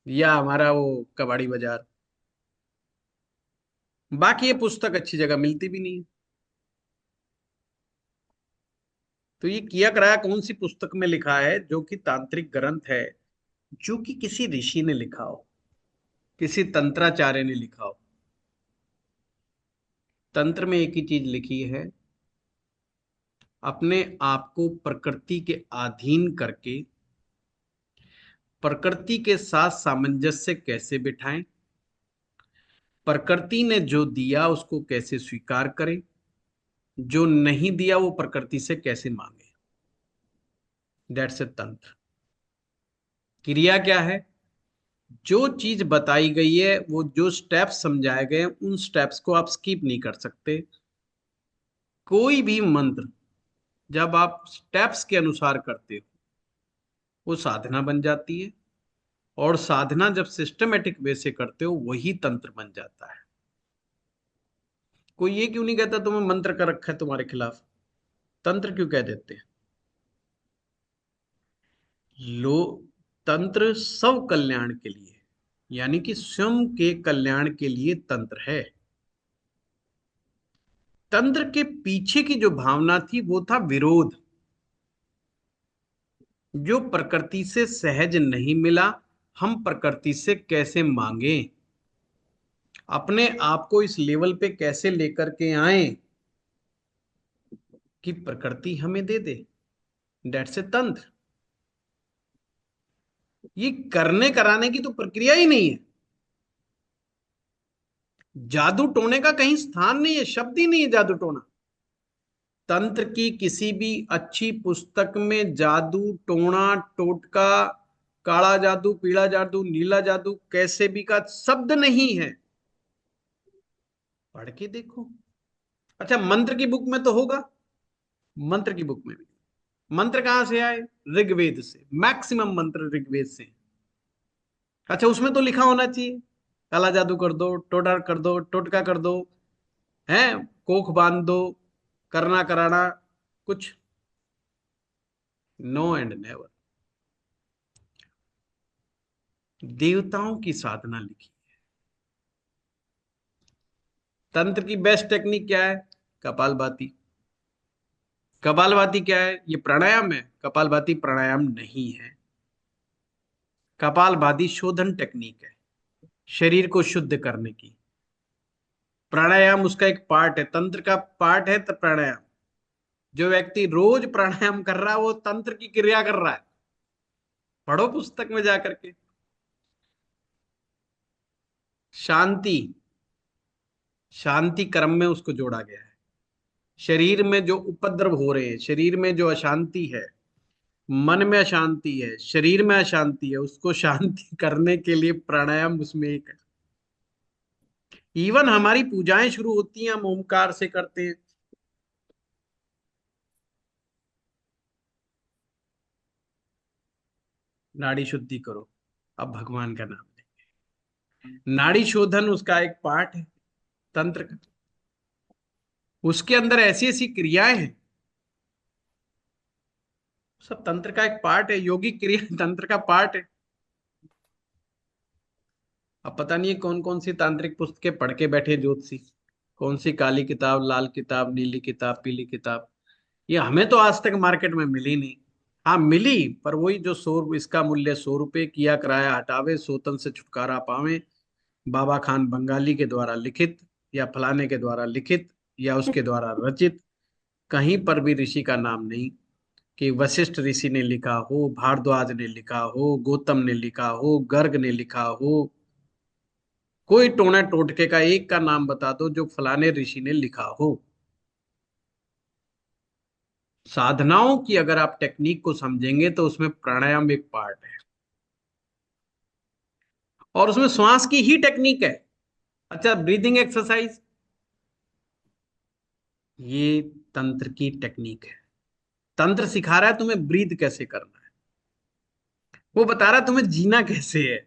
या हमारा वो कबाड़ी बाजार। बाकी ये पुस्तक अच्छी जगह मिलती भी नहीं है। तो ये किया कराया कौन सी पुस्तक में लिखा है, जो कि तांत्रिक ग्रंथ है, जो कि किसी ऋषि ने लिखा हो, किसी तंत्राचार्य ने लिखा हो। तंत्र में एक ही चीज लिखी है, अपने आप को प्रकृति के अधीन करके प्रकृति के साथ सामंजस्य कैसे बिठाएं, प्रकृति ने जो दिया उसको कैसे स्वीकार करें, जो नहीं दिया वो प्रकृति से कैसे मांगे। दैट्स ए तंत्र। क्रिया क्या है, जो चीज बताई गई है, वो जो स्टेप्स समझाए गए हैं उन स्टेप्स को आप स्किप नहीं कर सकते। कोई भी मंत्र जब आप स्टेप्स के अनुसार करते हो वो साधना बन जाती है, और साधना जब सिस्टमेटिक वे से करते हो वही तंत्र बन जाता है। कोई ये क्यों नहीं कहता तुम्हें मंत्र कर रखा है तुम्हारे खिलाफ, तंत्र क्यों कह देते हैं? लो, तंत्र सब कल्याण के लिए, यानी कि स्वयं के कल्याण के लिए तंत्र है। तंत्र के पीछे की जो भावना थी वो था विरोध, जो प्रकृति से सहज नहीं मिला, हम प्रकृति से कैसे मांगे, अपने आप को इस लेवल पे कैसे लेकर के आए कि प्रकृति हमें दे दे। डेट्स ए तंत्र। ये करने कराने की तो प्रक्रिया ही नहीं है। जादू टोने का कहीं स्थान नहीं है, शब्द ही नहीं है जादू टोना। तंत्र की किसी भी अच्छी पुस्तक में जादू टोना टोटका, काला जादू, पीला जादू, नीला जादू, कैसे भी का शब्द नहीं है। पढ़ के देखो। अच्छा, मंत्र की बुक में तो होगा, मंत्र की बुक में भी। मंत्र कहां से आए? ऋग्वेद से। मैक्सिमम मंत्र ऋग्वेद से। अच्छा, उसमें तो लिखा होना चाहिए काला जादू कर दो, टोटा कर दो, टोटका कर दो, है, कोख बांध दो, करना कराना, कुछ नो एंड नेवर। देवताओं की साधना लिखी। तंत्र की बेस्ट टेक्निक क्या है? कपालभाति। कपालभाति क्या है? ये प्राणायाम है? कपालभाति प्राणायाम नहीं है। कपालभाति शोधन टेक्निक है, शरीर को शुद्ध करने की। प्राणायाम उसका एक पार्ट है, तंत्र का पार्ट है तो प्राणायाम। जो व्यक्ति रोज प्राणायाम कर रहा है वो तंत्र की क्रिया कर रहा है। पढ़ो पुस्तक में जाकर के। शांति, शांति क्रम में उसको जोड़ा गया है। शरीर में जो उपद्रव हो रहे हैं, शरीर में जो अशांति है, मन में अशांति है, शरीर में अशांति है, उसको शांति करने के लिए प्राणायाम उसमें एक है। इवन हमारी पूजाएं शुरू होती हैं हम ओमकार से करते हैं। नाड़ी शुद्धि करो, अब भगवान का नाम लें। नाड़ी शोधन उसका एक पार्ट है तंत्र का। उसके अंदर ऐसी ऐसी क्रियाएं हैं, सब तंत्र का एक पार्ट है। योगिक क्रिया तंत्र का पार्ट है। अब पता नहीं है कौन कौन सी तांत्रिक पुस्तकें पढ़ के बैठे ज्योतिषी, कौन सी काली किताब, लाल किताब, नीली किताब, पीली किताब। ये हमें तो आज तक मार्केट में मिली नहीं। हाँ मिली, पर वही जो 100, इसका मूल्य 100 रुपए, किया किराया हटावे, सोतन से छुटकारा पावे, बाबा खान बंगाली के द्वारा लिखित, या फलाने के द्वारा लिखित, या उसके द्वारा रचित। कहीं पर भी ऋषि का नाम नहीं कि वशिष्ठ ऋषि ने लिखा हो, भारद्वाज ने लिखा हो, गौतम ने लिखा हो, गर्ग ने लिखा हो। कोई टोना टोटके का एक का नाम बता दो जो फलाने ऋषि ने लिखा हो। साधनाओं की अगर आप टेक्निक को समझेंगे तो उसमें प्राणायाम एक पार्ट है, और उसमें श्वास की ही टेक्निक है। अच्छा, ब्रीदिंग एक्सरसाइज, ये तंत्र की टेक्निक है। तंत्र सिखा रहा है तुम्हें ब्रीद कैसे करना है, वो बता रहा है तुम्हें जीना कैसे है।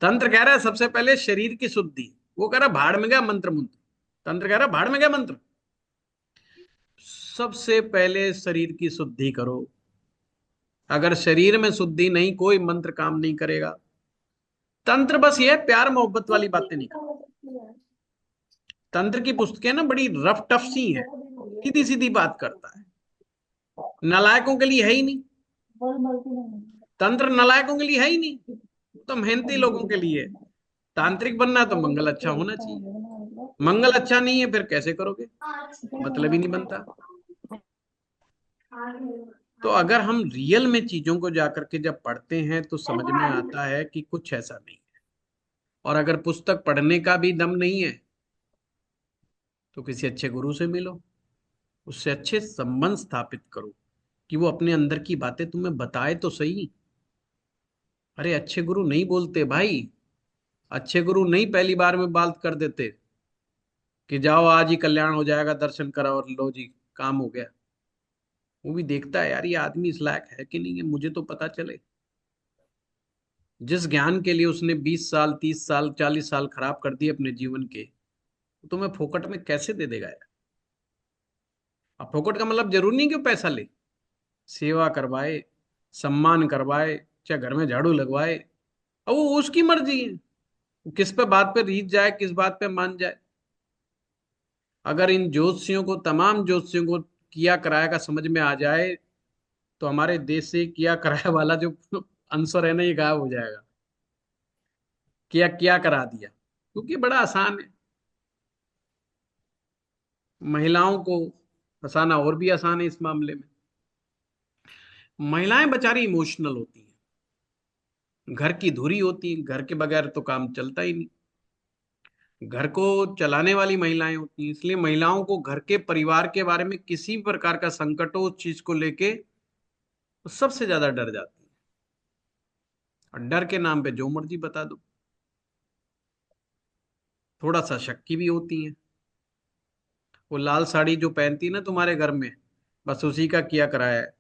तंत्र कह रहा है सबसे पहले शरीर की शुद्धि, वो कह रहा है भाड़ में गया मंत्र मंत्र। तंत्र कह रहा है भाड़ में गया मंत्र। सबसे पहले शरीर की शुद्धि करो। अगर शरीर में शुद्धि नहीं, कोई मंत्र काम नहीं करेगा। तंत्र बस ये प्यार मोहब्बत वाली बातें नहीं करता। तंत्र की पुस्तकें ना बड़ी रफ टफ सी हैं, सीधी सीधी बात करता है। नालायकों के लिए है ही नहीं, तंत्र नालायकों के लिए है ही नहीं, तो मेहनती लोगों के लिए है। तांत्रिक बनना है तो मंगल अच्छा होना चाहिए। मंगल अच्छा नहीं है फिर कैसे करोगे, मतलब ही नहीं बनता। तो अगर हम रियल में चीजों को जाकर के जब पढ़ते हैं तो समझ में आता है कि कुछ ऐसा नहीं है। और अगर पुस्तक पढ़ने का भी दम नहीं है तो किसी अच्छे गुरु से मिलो, उससे अच्छे संबंध स्थापित करो कि वो अपने अंदर की बातें तुम्हें बताए तो सही। अरे अच्छे गुरु नहीं बोलते भाई, अच्छे गुरु नहीं पहली बार में बात कर देते कि जाओ आज ही कल्याण हो जाएगा, दर्शन करो और लो जी काम हो गया। वो भी देखता है यार ये आदमी इस लायक है कि नहीं है, मुझे तो पता चले। जिस ज्ञान के लिए उसने 20 साल 30 साल 40 साल खराब कर दिए अपने जीवन के, तो मैं फोकट में कैसे दे देगा यार। अब फोकट का मतलब जरूरी नहीं कि वो पैसा ले, सेवा करवाए, सम्मान करवाए, चाहे घर में झाड़ू लगवाए, अब वो उसकी मर्जी है। वो किस पे बात पे रीत जाए, किस बात पे मान जाए। अगर इन ज्योतिषियों को, तमाम ज्योतिषियों को किया कराया का समझ में आ जाए, तो हमारे देश से किया कराया वाला जो आंसर है ना, ये गायब हो जाएगा। किया क्या करा दिया, क्योंकि बड़ा आसान है। महिलाओं को फंसाना और भी आसान है इस मामले में। महिलाएं बेचारी इमोशनल होती हैं, घर की धुरी होती हैं, घर के बगैर तो काम चलता ही नहीं। घर को चलाने वाली महिलाएं होती हैं, इसलिए महिलाओं को घर के परिवार के बारे में किसी भी प्रकार का संकट हो, उस चीज को लेके वो सबसे ज्यादा डर जाती है। और डर के नाम पे जो मर्जी बता दो। थोड़ा सा शक्की भी होती हैं। वो लाल साड़ी जो पहनती है ना तुम्हारे घर में, बस उसी का किया कराया है।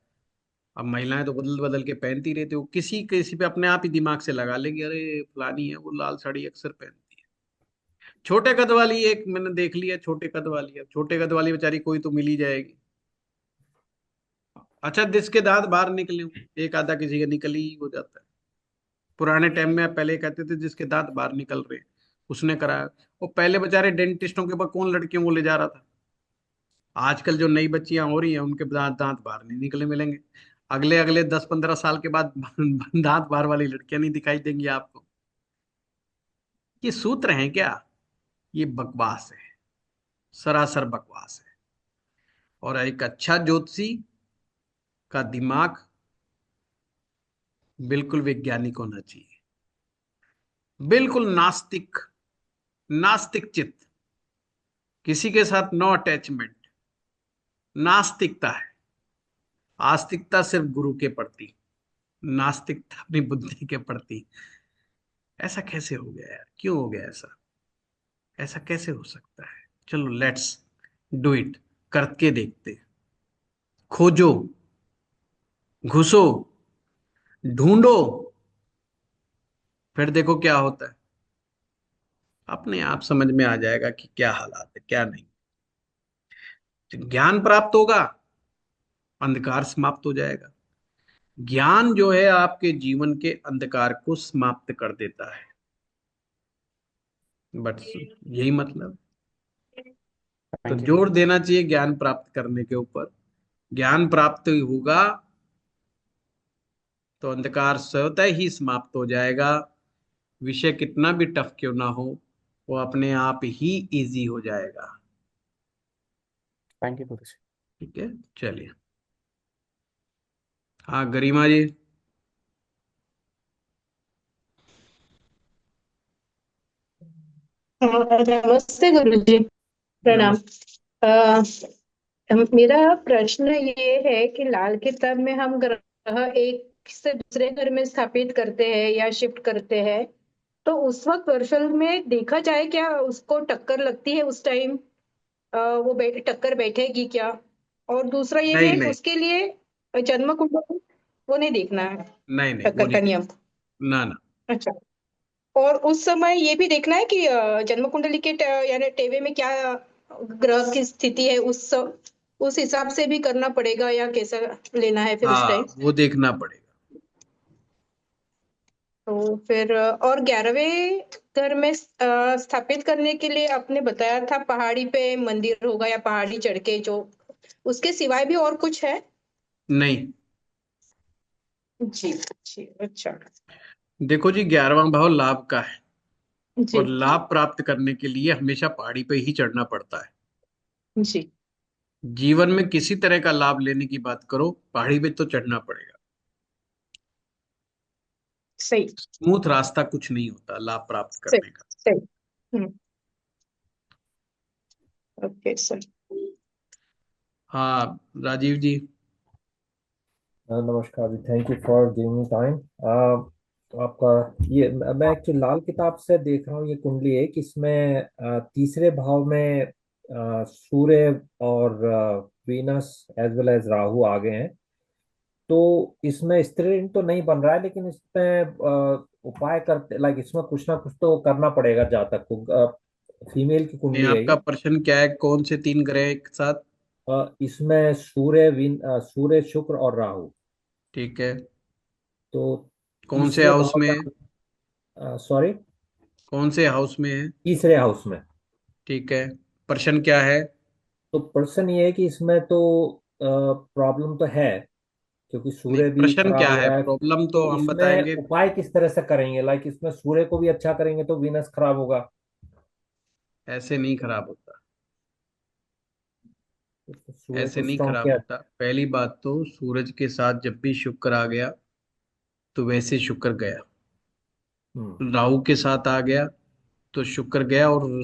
अब महिलाएं तो बदल बदल के पहनती रहती, वो किसी किसी पे अपने आप ही दिमाग से लगा लेगी, अरे फलानी है वो लाल साड़ी अक्सर पहनती है। छोटे कद वाली एक मैंने देख लिया, छोटे कद वाली, अब छोटे कद वाली बेचारी कोई तो मिल ही जाएगी। अच्छा, जिसके दांत बाहर निकले हों, एक आधा किसी का निकल ही हो जाता है। पुराने टाइम में पहले कहते थे जिसके दांत बाहर निकल रहे उसने कराया। वो पहले बेचारे डेंटिस्टों के पास कौन लड़कियों को ले जा रहा था। आजकल जो नई बच्चियां हो रही हैं उनके दांत दांत बाहर नहीं निकले मिलेंगे। अगले अगले 10-15 साल के बाद दांत बाहर वाली लड़कियां नहीं दिखाई देंगी आपको। ये सूत्र हैं क्या? ये बकवास है, सरासर बकवास है। और एक अच्छा ज्योतिषी का दिमाग बिल्कुल वैज्ञानिक होना चाहिए, बिल्कुल नास्तिक, नास्तिक चित्त, किसी के साथ नो अटैचमेंट, नास्तिकता है। आस्तिकता सिर्फ गुरु के प्रति, नास्तिकता अपनी बुद्धि के प्रति। ऐसा कैसे हो गया यार, क्यों हो गया ऐसा? ऐसा कैसे हो सकता है? चलो लेट्स डू इट, करके देखते। खोजो, घुसो, ढूंढो, फिर देखो क्या होता है। अपने आप समझ में आ जाएगा कि क्या हालात है क्या नहीं। ज्ञान प्राप्त होगा, अंधकार समाप्त हो जाएगा। ज्ञान जो है आपके जीवन के अंधकार को समाप्त कर देता है। बट यही मतलब, तो थैंक यू जोर गुरु जी। देना चाहिए ज्ञान प्राप्त करने के ऊपर। ज्ञान प्राप्त होगा तो अंधकार स्वतः ही समाप्त हो जाएगा। विषय कितना भी टफ क्यों ना हो, वो अपने आप ही इजी हो जाएगा। थैंक यू गुरु जी। ठीक है, चलिए। हाँ गरिमा जी। नमस्ते गुरु जी। प्रणाम। नमस्ते। अ, मेरा प्रश्न ये है कि लाल किताब में हम ग्रह एक से दूसरे घर में स्थापित करते हैं या शिफ्ट करते हैं, तो उस वक्त वर्षल में देखा जाए क्या उसको टक्कर लगती है उस टाइम? टक्कर बैठेगी क्या? और दूसरा ये भी नहीं है कि नहीं, उसके लिए जन्म कुंडली वो नहीं देखना है, नहीं नहीं वो टक्कर नहीं का देख, नियम। ना ना। अच्छा। और उस समय ये भी देखना है कि जन्म कुंडली के यानी टेवे में क्या ग्रह की स्थिति है, उस हिसाब से भी करना पड़ेगा या कैसा लेना है फिर उस हाँ टाइम? वो देखना पड़ेगा। तो फिर और 11वें घर में स्थापित करने के लिए आपने बताया था पहाड़ी पे मंदिर होगा या पहाड़ी चढ़ के जो, उसके सिवाय भी और कुछ है? नहीं, जी। जी अच्छा। देखो जी, 11वां भाव लाभ का है। जी। और लाभ प्राप्त करने के लिए हमेशा पहाड़ी पे ही चढ़ना पड़ता है। जी। जीवन में किसी तरह का लाभ लेने की बात करो, पहाड़ी पे तो चढ़ना पड़ेगा। सही। स्मूथ रास्ता कुछ नहीं होता लाभ प्राप्त सही। करने का। सही। Okay sir. हाँ राजीव जी। नमस्कार जी, thank you for giving me time. आपका ये मैं एक्चुअली लाल किताब से देख रहा हूँ, ये कुंडली है कि इसमें तीसरे भाव में सूर्य और Venus as well as Rahu आ गए हैं। तो इसमें स्त्रीलिंग तो नहीं बन रहा है, लेकिन इसमें उपाय करते, लाइक इसमें कुछ ना कुछ तो करना पड़ेगा जातक को। फीमेल की नहीं, कुंडली है आपका ये। प्रश्न क्या है? कौन से तीन ग्रह एक साथ? इसमें सूर्य शुक्र और राहु। ठीक है। तो कौन से तीसरे हाउस भाव में में है? सॉरी, कौन से हाउस में है? तीसरे हाउस में। ठीक है। प्रश्न क्या है? तो प्रश्न ये है कि इसमें तो प्रॉब्लम तो है, क्योंकि नहीं, सूर्य भी प्रश्न खराब क्या हो है? रहा है। प्रॉब्लम तो तो हम इसमें बताएंगे। उपाय किस तरह से करेंगे? लाइक इसमें सूर्य को भी अच्छा करेंगे तो वीनस खराब होगा। ऐसे नहीं खराब होता। तो सूर्य ऐसे को नहीं स्ट्रॉन्ग खराब किया। होता। पहली बात तो सूरज के साथ जब भी शुक्र आ गया तो वैसे शुक्र गया। हम्म। राहु के साथ आ गया तो शुक्र गया और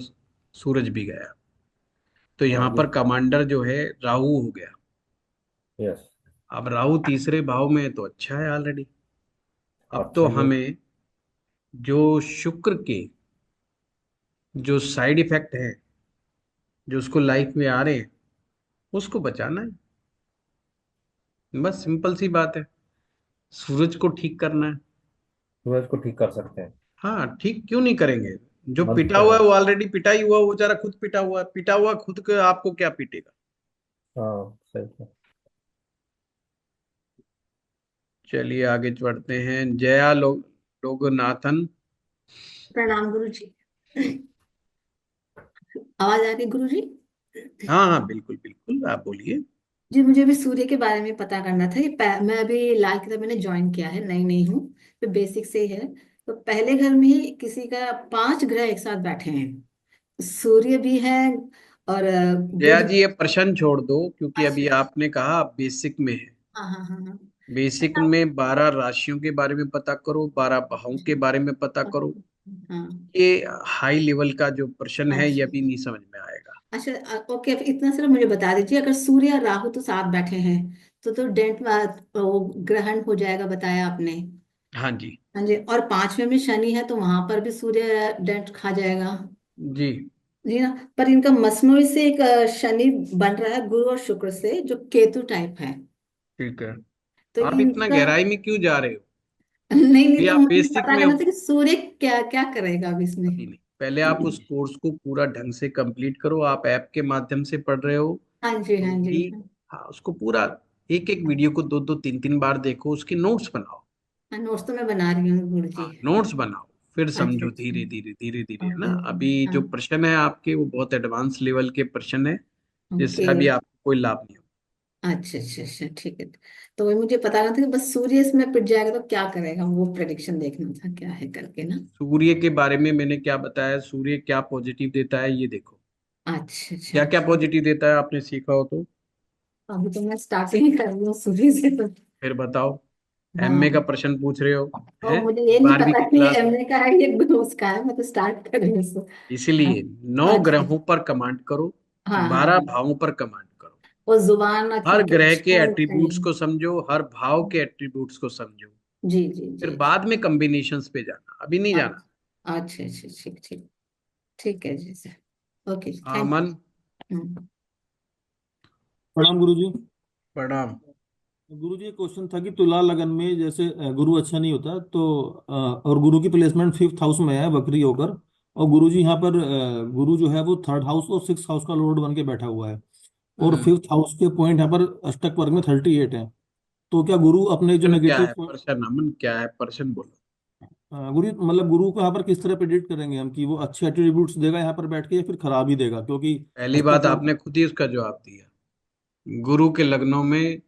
सूरज भी गया। तो हाँ यहाँ ये। पर कमांडर जो है राहु हो गया। यस। अब राहु तीसरे भाव में है तो अच्छा है ऑलरेडी। अब तो अच्छा ये। हमें जो शुक्र के जो साइड इफेक्ट है, जो उसको लाइफ में आ रहे हैं, उसको बचाना है। बस सिंपल सी बात है। सूरज को ठीक करना है। सूरज को ठीक कर सकते हैं। हाँ, ठीक क्यों नहीं करेंगे? जो पिटा मंत्र हुआ है। है वो ऑलरेडी पिटा ही हुआ, वो बेचारा खुद पिटा हुआ है। पिटा हुआ खुद को आपको क्या पीटेगा? हाँ सही है। चलिए आगे बढ़ते हैं। जया लोगनाथन। प्रणाम गुरु जी। आवाज आ रही गुरु जी? हाँ हाँ, बिल्कुल बिल्कुल, आप बोलिए। जी मुझे भी सूर्य के बारे में पता करना था। मैं अभी लाल किताब मैंने ज्वाइन किया है, नई नई हूँ, तो बेसिक से ही है। तो पहले घर में ही किसी का 5 ग्रह एक साथ बैठे हैं, सूर्य भी है और जया बुध जी, भी। ये प्रश्न छोड़ दो, क्योंकि अच्छा अभी अच्छा। आपने कहा बेसिक में है। हाँ हाँ हाँ हाँ। बेसिक अच्छा। में 12 राशियों के बारे में पता करो, 12 भावों के बारे में पता करो। हाँ। ये हाई लेवल का जो प्रश्न है, ये अच्छा अभी नहीं समझ में आएगा। अच्छा। ओके, अब इतना सिर्फ मुझे बता दीजिए, अगर सूर्य और राहु तो साथ बैठे हैं तो डेंट वो ग्रहण हो जाएगा बताया आपने। हाँ जी। हाँ जी, और 5वें में शनि है तो वहां पर भी सूर्य डेंट खा जाएगा। जी। जी ना। पर इनका मसनोई से एक शनि बन रहा है गुरु और शुक्र से, जो केतु टाइप है। ठीक है। तो आप इतना इनका गहराई में क्यों जा रहे हो? नहीं नहीं, भी तो आप मुझे बेसिक पता में करना हो। था कि सूर्य क्या क्या करेगा अब इसमें। अभी नहीं, पहले आप उस कोर्स को पूरा ढंग से कंप्लीट करो। आप ऐप के माध्यम से पढ़ रहे हो हाँ जी तो हाँ जी। भी, हाँ, उसको पूरा एक एक वीडियो को दो दो तीन तीन बार देखो, उसके नोट्स बनाओ। हाँ, नोट्स तो मैं बना रही हूँ गुरु जी। हाँ, नोट्स बनाओ, फिर अच्छा समझो अच्छा। धीरे धीरे धीरे धीरे, है ना। ओके अभी ओके हाँ। जो प्रश्न है आपके वो बहुत एडवांस लेवल के प्रश्न है, जिससे ओके। अभी आपको कोई लाभ नहीं होगा। अच्छा अच्छा अच्छा, ठीक है। तो वही मुझे पता नहीं था कि बस सूर्य इसमें पिट जाएगा तो क्या करेगा, वो प्रेडिक्शन देखना था क्या है करके ना। सूर्य के बारे में मैंने क्या बताया? सूर्य क्या पॉजिटिव देता है ये देखो। अच्छा अच्छा क्या क्या अच्छा। पॉजिटिव देता है आपने सीखा हो तो? अभी तो मैं स्टार्टिंग ही कर रही हूँ सूर्य से तो। फिर बताओ। एमए का हाँ। प्रश्न पूछ रहे हो? तो हैं? मुझे ये नहीं 12वीं पता की कि क्लास है। एमए का है ये उसका है, मैं तो स्टार्ट कर रही हूँ हाँ। इसलिए 9 ग्रहों अच्छा। पर कमांड करो, हाँ हाँ 12 हाँ। भावों पर कमांड करो। वो जुबान हर ठीक है, ग्रह के स्ट्रेंथ है। एट्रीब्यूट्स को समझो, हर भाव के एट्रीब्यूट्स को समझो। जी जी फिर जी जी। बाद में कॉम्बिनेशंस पे जाना, अभी नहीं जाना। अच्छा अच्छा अच्छा, ठीक ठीक। ठीक है जी sir. Okay, thank Aman. You. प्रणाम गुरु जी। प्रणाम। गुरु जी, एक क्वेश्चन था कि तुला लगन में जैसे गुरु अच्छा नहीं होता तो और गुरु की प्लेसमेंट 5th हाउस में है वक्री होकर, और गुरु जी यहाँ पर गुरु जो है वो 3rd हाउस और 6th हाउस का लॉर्ड बन के बैठा हुआ है, और हम्म। 5th हाउस के पॉइंट यहाँ पर अष्टक वर्ग में 38 है। तो क्या गुरु अपने जो प्रश्न क्या नेगेटिव है? प्रश्न, अमन, क्या है प्रश्न? बोलो। गुरु मतलब गुरु को यहाँ पर किस तरह प्रेडिक्ट करेंगे हम कि वो अच्छे एट्रीब्यूट्स देगा यहाँ पर बैठ के या फिर खराब ही देगा, क्योंकि पहली अष्टक बात, वर्ग। आपने खुद ही उसका जवाब दिया। गुरु के लग्नों में,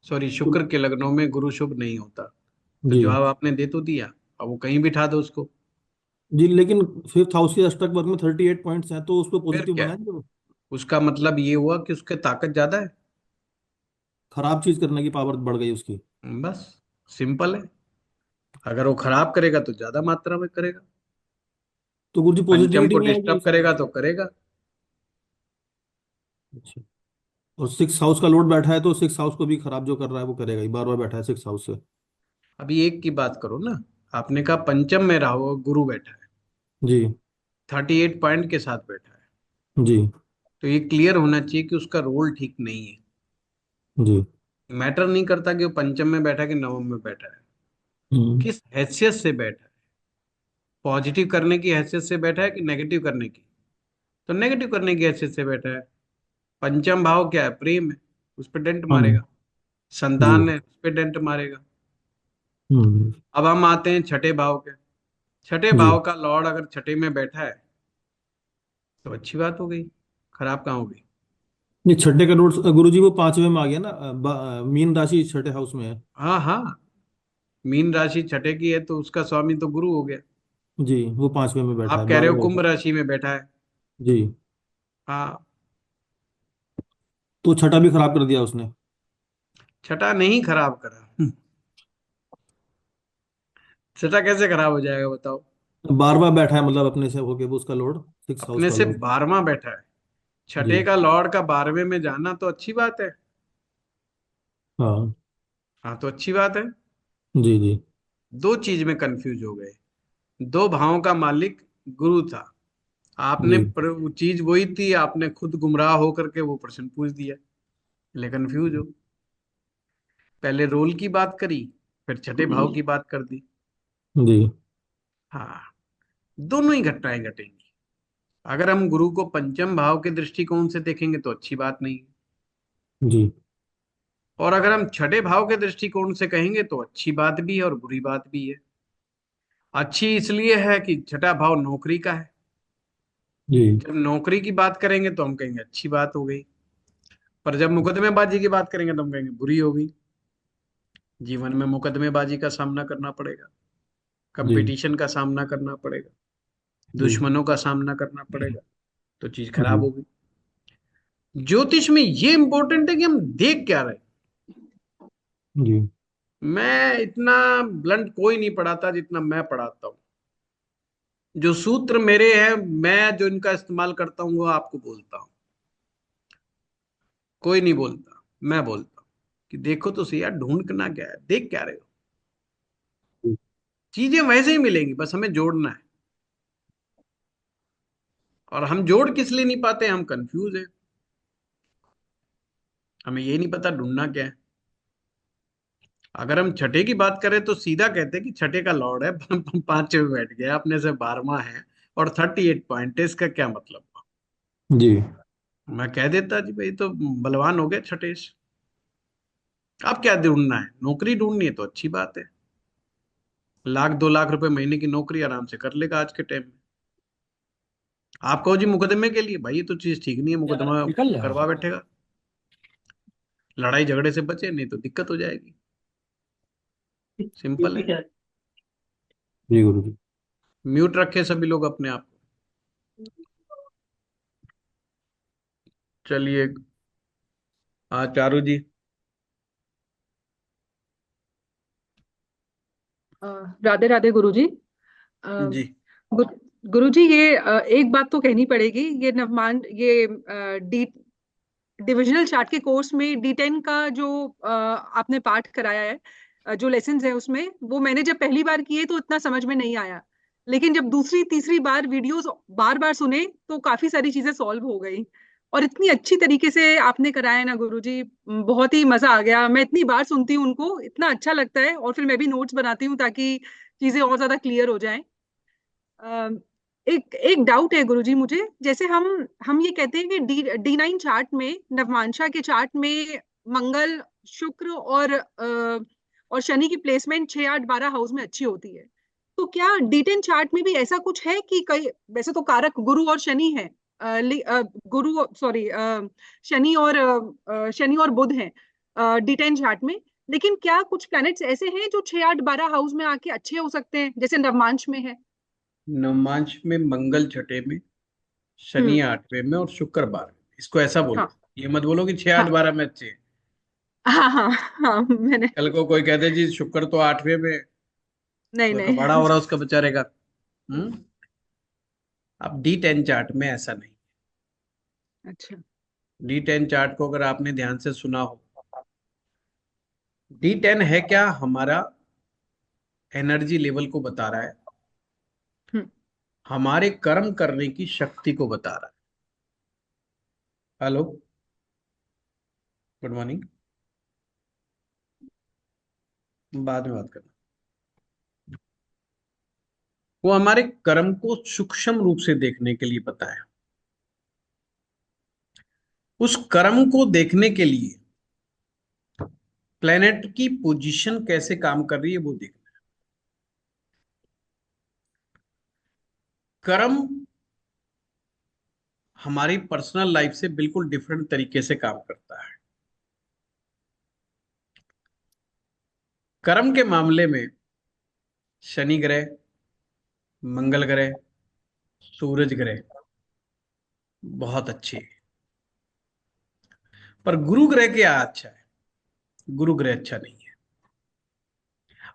सॉरी, शुक्र के लग्नों में गुरु शुभ नहीं होता। तो जी जवाब आपने दे तो दिया। अब वो कहीं बिठा दो उसको। जी, लेकिन 5th हाउस के अष्टक वर्ग में 38 पॉइंट्स हैं, तो उसको फिर पॉजिटिव क्या? बनाएंगे वो। उसका मतलब ये हुआ कि उसके ताकत ज्यादा है। खराब चीज करने की पावर बढ़ गई उसकी। बस, सिंपल है। अगर वो खराब करेगा तो ज्यादा मात्रा में करेगा। तो गुरु जी पंचम पॉजिटिविटी को नहीं आएगी डिस्टर्ब उसमें? करेगा तो करेगा। अच्छा। और 6th हाउस का लोड बैठा है तो 6th हाउस को भी खराब जो कर रहा है वो करेगा ही, बार बार बैठा है 6th हाउस से। अभी एक की बात करो ना। आपने कहा पंचम में राहु गुरु बैठा है, जी 38 पॉइंट के साथ बैठा है। जी। तो ये क्लियर होना चाहिए कि उसका रोल ठीक नहीं है। जी। मैटर नहीं करता कि वो पंचम में बैठा है कि नवम में बैठा है, हम्म। किस हैसियत से बैठा है। पॉजिटिव करने की हैसियत से बैठा है कि नेगेटिव करने की? तो नेगेटिव करने की हैसियत से बैठा है। पंचम भाव क्या है? प्रेम है, उस पर डेंट हाँ मारेगा। जी। संतान है, उस पर डेंट मारेगा। हम्म। अब हम आते हैं छठे भाव के। छठे जी। भाव का लॉर्ड अगर छठे में बैठा है तो अच्छी बात हो गई, खराब कहाँ हो गई? ये छठे का नोट गुरु जी वो पांचवे में आ गया ना, मीन राशि छठे हाउस में है। हाँ हाँ, मीन राशि छठे की है तो उसका स्वामी तो गुरु हो गया। जी, वो पांचवे में बैठा आप है, कह रहे हो 12वें कुंभ घर। राशि में बैठा है। जी। हाँ, तो छठा भी खराब कर दिया उसने। छठा नहीं खराब करा। छठा कैसे खराब हो जाएगा बताओ? 12वां बैठा है, मतलब अपने से होके वो उसका लॉर्ड, सिक्स हाउस अपने का से लॉर्ड। 12वां बैठा है। जी। छठे का लॉर्ड का 12वें में जाना तो अच्छी बात है। हाँ। हाँ, तो अच्छी बात है। जी जी। दो चीज में कंफ्यूज हो गए। दो भावों का मालिक गुरु था। आपने जी। वो चीज वही थी, आपने खुद गुमराह होकर के वो प्रश्न पूछ दिया, इसलिए कंफ्यूज हो। पहले रोल की बात करी, फिर छठे भाव की बात कर दी। जी। हाँ, दोनों ही घटनाएं घटेंगी। अगर हम गुरु को पंचम भाव के दृष्टिकोण से देखेंगे तो अच्छी बात नहीं है, जी। और अगर हम छठे भाव के दृष्टिकोण से कहेंगे तो अच्छी बात भी है और बुरी बात भी है। अच्छी इसलिए है कि छठा भाव नौकरी का है। जी। जब नौकरी की बात करेंगे तो हम कहेंगे अच्छी बात हो गई, पर जब मुकदमेबाजी की बात करेंगे तो हम कहेंगे बुरी होगी। जीवन में मुकदमेबाजी का सामना करना पड़ेगा, जी। कंपटीशन का सामना करना पड़ेगा, जी। दुश्मनों का सामना करना पड़ेगा, तो चीज खराब जी। होगी। ज्योतिष में ये इंपॉर्टेंट है कि हम देख क्या रहे हैं। जी। मैं इतना ब्लंट कोई नहीं पढ़ाता जितना मैं पढ़ाता हूँ। जो सूत्र मेरे हैं, मैं जो इनका इस्तेमाल करता हूँ वो आपको बोलता हूँ। कोई नहीं बोलता, मैं बोलता हूँ कि देखो तो सही यार, ढूंढना क्या है, देख क्या रहे हो। चीजें वैसे ही मिलेंगी, बस हमें जोड़ना है। और हम जोड़ किस लिए नहीं पाते? हम कंफ्यूज है, हमें ये नहीं पता ढूंढना क्या है। अगर हम छठे की बात करें तो सीधा कहते हैं कि छठे का लॉर्ड है, पांचवे में बैठ गया, अपने से 12वां है और 38 पॉइंट है, इसका क्या मतलब? जी। मैं कह देता जी भाई तो बलवान हो गया छठे से। अब क्या ढूंढना है? नौकरी ढूंढनी है तो अच्छी बात है। 1 लाख 2 लाख रुपए महीने की नौकरी आराम से कर लेगा आज के टाइम में। आप कहो जी मुकदमे के लिए, भाई ये तो चीज ठीक नहीं है, मुकदमा निकल करवा रहा बैठेगा। लड़ाई झगड़े से बचे, नहीं तो दिक्कत हो जाएगी। सिंपल है। है। जी गुरु जी। म्यूट रखे सभी लोग अपने आप को। चलिए, हाँ चारू जी। राधे राधे गुरुजी। अ, जी। गुरुजी, ये एक बात तो कहनी पड़ेगी, ये नवमान, ये डी डिविजनल चार्ट के कोर्स में D10 का जो आपने पाठ कराया है, जो लेसन्स है उसमें, वो मैंने जब पहली बार किए तो इतना समझ में नहीं आया। लेकिन जब दूसरी तीसरी बार वीडियोस बार बार सुने तो काफी सारी चीजें सॉल्व हो गई। और इतनी अच्छी तरीके से आपने कराया ना गुरुजी, बहुत ही मजा आ गया। मैं इतनी बार सुनती हूँ उनको, इतना अच्छा लगता है, और फिर मैं भी नोट्स बनाती हूँ ताकि चीजें और ज्यादा क्लियर हो जाएं। अम, एक एक डाउट है गुरुजी मुझे। जैसे हम ये कहते हैं कि D9 चार्ट में, नवमांशा के चार्ट में, मंगल, शुक्र और शनि की प्लेसमेंट 6 8 12 हाउस में अच्छी होती है। तो क्या D10 चार्ट में भी ऐसा कुछ है कि कई, वैसे तो कारक गुरु और शनि है, गुरु सॉरी, शनि और बुध हैं D10 चार्ट में। लेकिन क्या कुछ प्लैनेट्स ऐसे हैं जो 6 8 12 हाउस में आके अच्छे हो सकते हैं, जैसे नवमांश में है? नवमांश में मंगल छठे में, शनि हम्म। 8वें में और शुक्र 12वें। इसको ऐसा बोलो, हाँ ये मत बोलो कि 6 8 12 में अच्छे हैं। हाँ हाँ। हाँ मैंने, कल को कोई कहते जी शुक्र तो 8वें में, नहीं वो तो नहीं। बड़ा हो रहा उसका बेचारे का। अब D10 चार्ट में ऐसा नहीं। अच्छा। D10 चार्ट को अगर आपने ध्यान से सुना हो, D10 है क्या? हमारा एनर्जी लेवल को बता रहा है, हम्म। हमारे कर्म करने की शक्ति को बता रहा है। Hello, good morning. बाद में बात करना। वो हमारे कर्म को सूक्ष्म रूप से देखने के लिए बताया। उस कर्म को देखने के लिए प्लेनेट की पोजीशन कैसे काम कर रही है वो देखना है। कर्म हमारी पर्सनल लाइफ से बिल्कुल डिफरेंट तरीके से काम करता है। कर्म के मामले में शनि ग्रह, मंगल ग्रह, सूरज ग्रह बहुत अच्छे हैं। पर गुरु ग्रह क्या अच्छा है? गुरु ग्रह अच्छा नहीं है।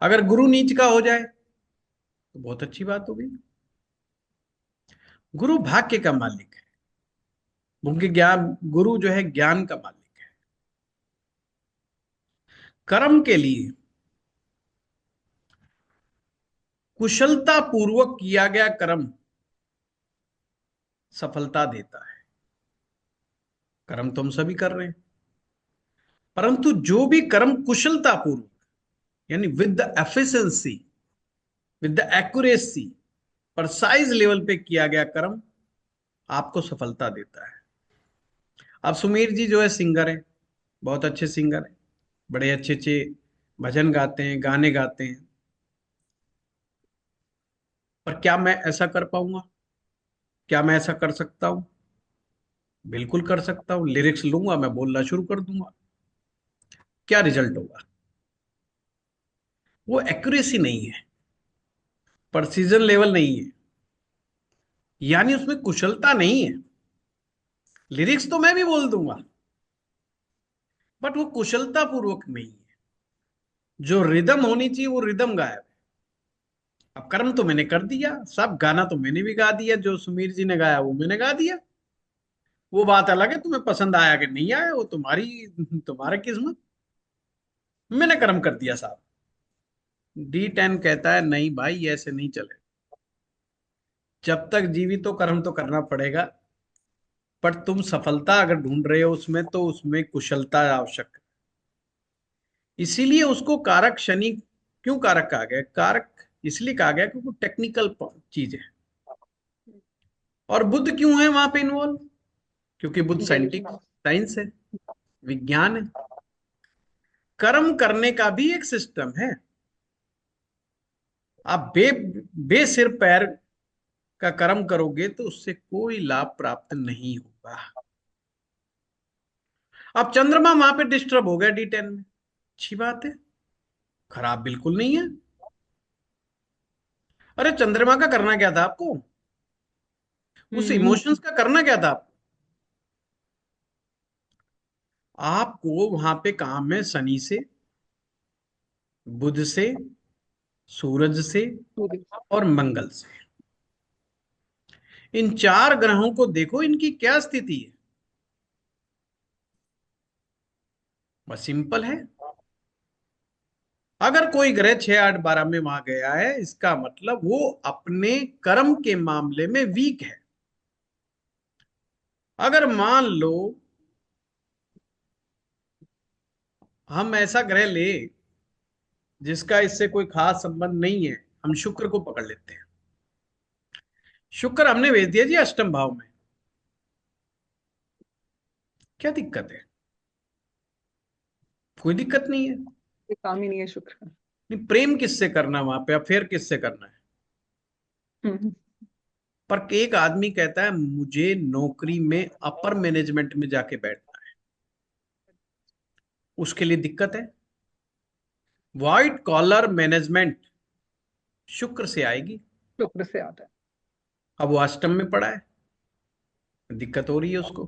अगर गुरु नीच का हो जाए तो बहुत अच्छी बात होगी। गुरु भाग्य का मालिक है, उनके ज्ञान, गुरु जो है ज्ञान का मालिक है। कर्म के लिए कुशलता पूर्वक किया गया कर्म सफलता देता है। कर्म तो हम सभी कर रहे हैं, परंतु जो भी कर्म कुशलता पूर्वक, यानी with the efficiency, with the accuracy, precise level पे किया गया कर्म आपको सफलता देता है। अब सुमीर जी जो है सिंगर है, बहुत अच्छे सिंगर है, बड़े अच्छे अच्छे भजन गाते हैं, गाने गाते हैं। पर क्या मैं ऐसा कर पाऊंगा? क्या मैं ऐसा कर सकता हूं? बिल्कुल कर सकता हूं। लिरिक्स लूंगा, मैं बोलना शुरू कर दूंगा। क्या रिजल्ट होगा? वो एक्यूरेसी नहीं है, प्रिसीजन लेवल नहीं है, यानी उसमें कुशलता नहीं है। लिरिक्स तो मैं भी बोल दूंगा, बट वो कुशलता पूर्वक नहीं है। जो रिदम होनी चाहिए वो रिदम गायब है। अब कर्म तो मैंने कर दिया, सब गाना तो मैंने भी गा दिया, जो सुमीर जी ने गाया वो मैंने गा दिया। वो बात अलग है, तुम्हें पसंद आया कि नहीं आया वो तुम्हारी तुम्हारा किस्मत। मैंने कर्म कर दिया साहब। D10 कहता है नहीं भाई, ऐसे नहीं चले। जब तक जीवित तो कर्म तो करना पड़ेगा, पर तुम सफलता अगर ढूंढ रहे हो उसमें, तो उसमें कुशलता आवश्यक है। इसीलिए उसको कारक शनि क्यों कारक कहा गया? कारक इसलिए कहा गया क्योंकि टेक्निकल चीज है। और बुद्ध क्यों है वहां पे इन्वॉल्व? क्योंकि बुद्ध साइंटिफिक साइंस है, विज्ञान है। कर्म करने का भी एक सिस्टम है। आप बेसिर पैर का कर्म करोगे तो उससे कोई लाभ प्राप्त नहीं होगा। अब चंद्रमा वहां पे डिस्टर्ब हो गया D10 में, अच्छी बात है, खराब बिल्कुल नहीं है। अरे चंद्रमा का करना क्या था आपको? उस इमोशंस का करना क्या था आपको? आपको वहां पे काम है शनि से, बुध से, सूरज से और मंगल से। इन चार ग्रहों को देखो, इनकी क्या स्थिति है। बस सिंपल है। अगर कोई ग्रह 6, 8, 12 में वहां गया है, इसका मतलब वो अपने कर्म के मामले में वीक है। अगर मान लो हम ऐसा ग्रह ले जिसका इससे कोई खास संबंध नहीं है, हम शुक्र को पकड़ लेते हैं। शुक्र हमने भेज दिया जी अष्टम भाव में, क्या दिक्कत है? कोई दिक्कत नहीं है। ये काम ही नहीं है शुक्र का। नहीं, प्रेम किससे करना वहां पे, अफेयर किससे करना है? हम्म। पर एक आदमी कहता है मुझे नौकरी में अपर मैनेजमेंट में जाके बैठना है, उसके लिए दिक्कत है। व्हाइट कॉलर मैनेजमेंट शुक्र से आएगी। शुक्र से आता है। अब वो अष्टम में पड़ा है, दिक्कत हो रही है, उसको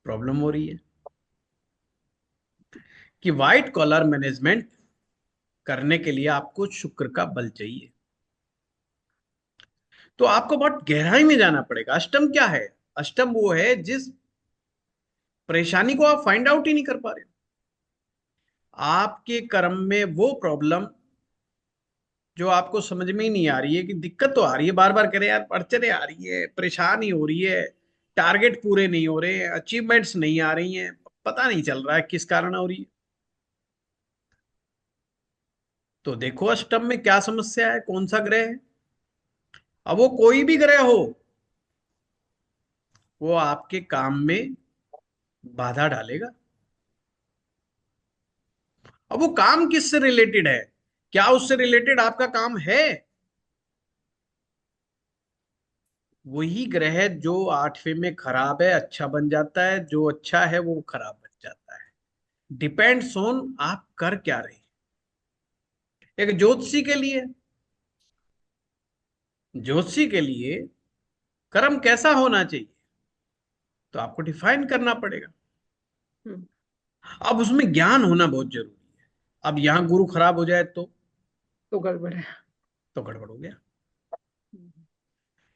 प्रॉब्लम हो रही है कि व्हाइट कॉलर मैनेजमेंट करने के लिए आपको शुक्र का बल चाहिए। तो आपको बहुत गहराई में जाना पड़ेगा। अष्टम क्या है? अष्टम वो है जिस परेशानी को आप फाइंड आउट ही नहीं कर पा रहे हो। आपके कर्म में वो प्रॉब्लम जो आपको समझ में ही नहीं आ रही है, कि दिक्कत तो आ रही है, बार बार करे यार, अड़चने आ रही है, परेशानी हो रही है, टारगेट पूरे नहीं हो रहे, अचीवमेंट्स नहीं आ रही हैं, पता नहीं चल रहा है किस कारण हो रही है। तो देखो अष्टम में क्या समस्या है, कौन सा ग्रह है। अब वो कोई भी ग्रह हो, वो आपके काम में बाधा डालेगा। अब वो काम किससे रिलेटेड है, क्या उससे रिलेटेड आपका काम है? वही ग्रह जो 8वें में खराब है अच्छा बन जाता है, जो अच्छा है वो खराब बन जाता है। डिपेंड्स ऑन आप कर क्या रहे हैं। एक ज्योतिषी के लिए, ज्योतिषी के लिए कर्म कैसा होना चाहिए, तो आपको डिफाइन करना पड़ेगा। हम्म, अब उसमें ज्ञान होना बहुत जरूरी है। अब यहां गुरु खराब हो जाए तो गड़बड़ है। तो गड़बड़ हो गया। हम्म,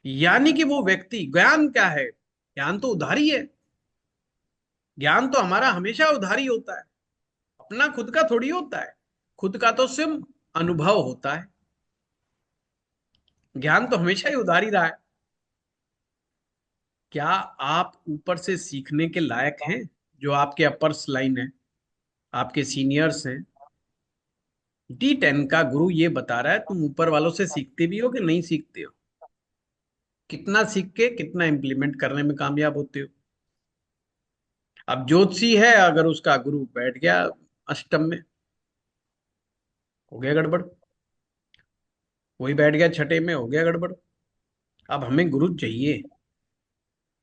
यानी कि वो व्यक्ति, ज्ञान क्या है, ज्ञान तो उधारी है। ज्ञान तो हमारा हमेशा उधारी होता है, अपना खुद का थोड़ी होता है। खुद का तो सिर्फ अनुभव होता है, ज्ञान तो हमेशा ही उधारी रहा है। क्या आप ऊपर से सीखने के लायक हैं? जो आपके अपर्स लाइन है, आपके सीनियर्स हैं, D10 का गुरु ये बता रहा है, तुम ऊपर वालों से सीखते भी हो कि नहीं सीखते हो? कितना सीख के कितना इंप्लीमेंट करने में कामयाब होते हो? अब ज्योतिषी है, अगर उसका गुरु बैठ गया अष्टम में, हो गया गड़बड़। वही बैठ गया छठे में, हो गया गड़बड़। अब हमें गुरु चाहिए,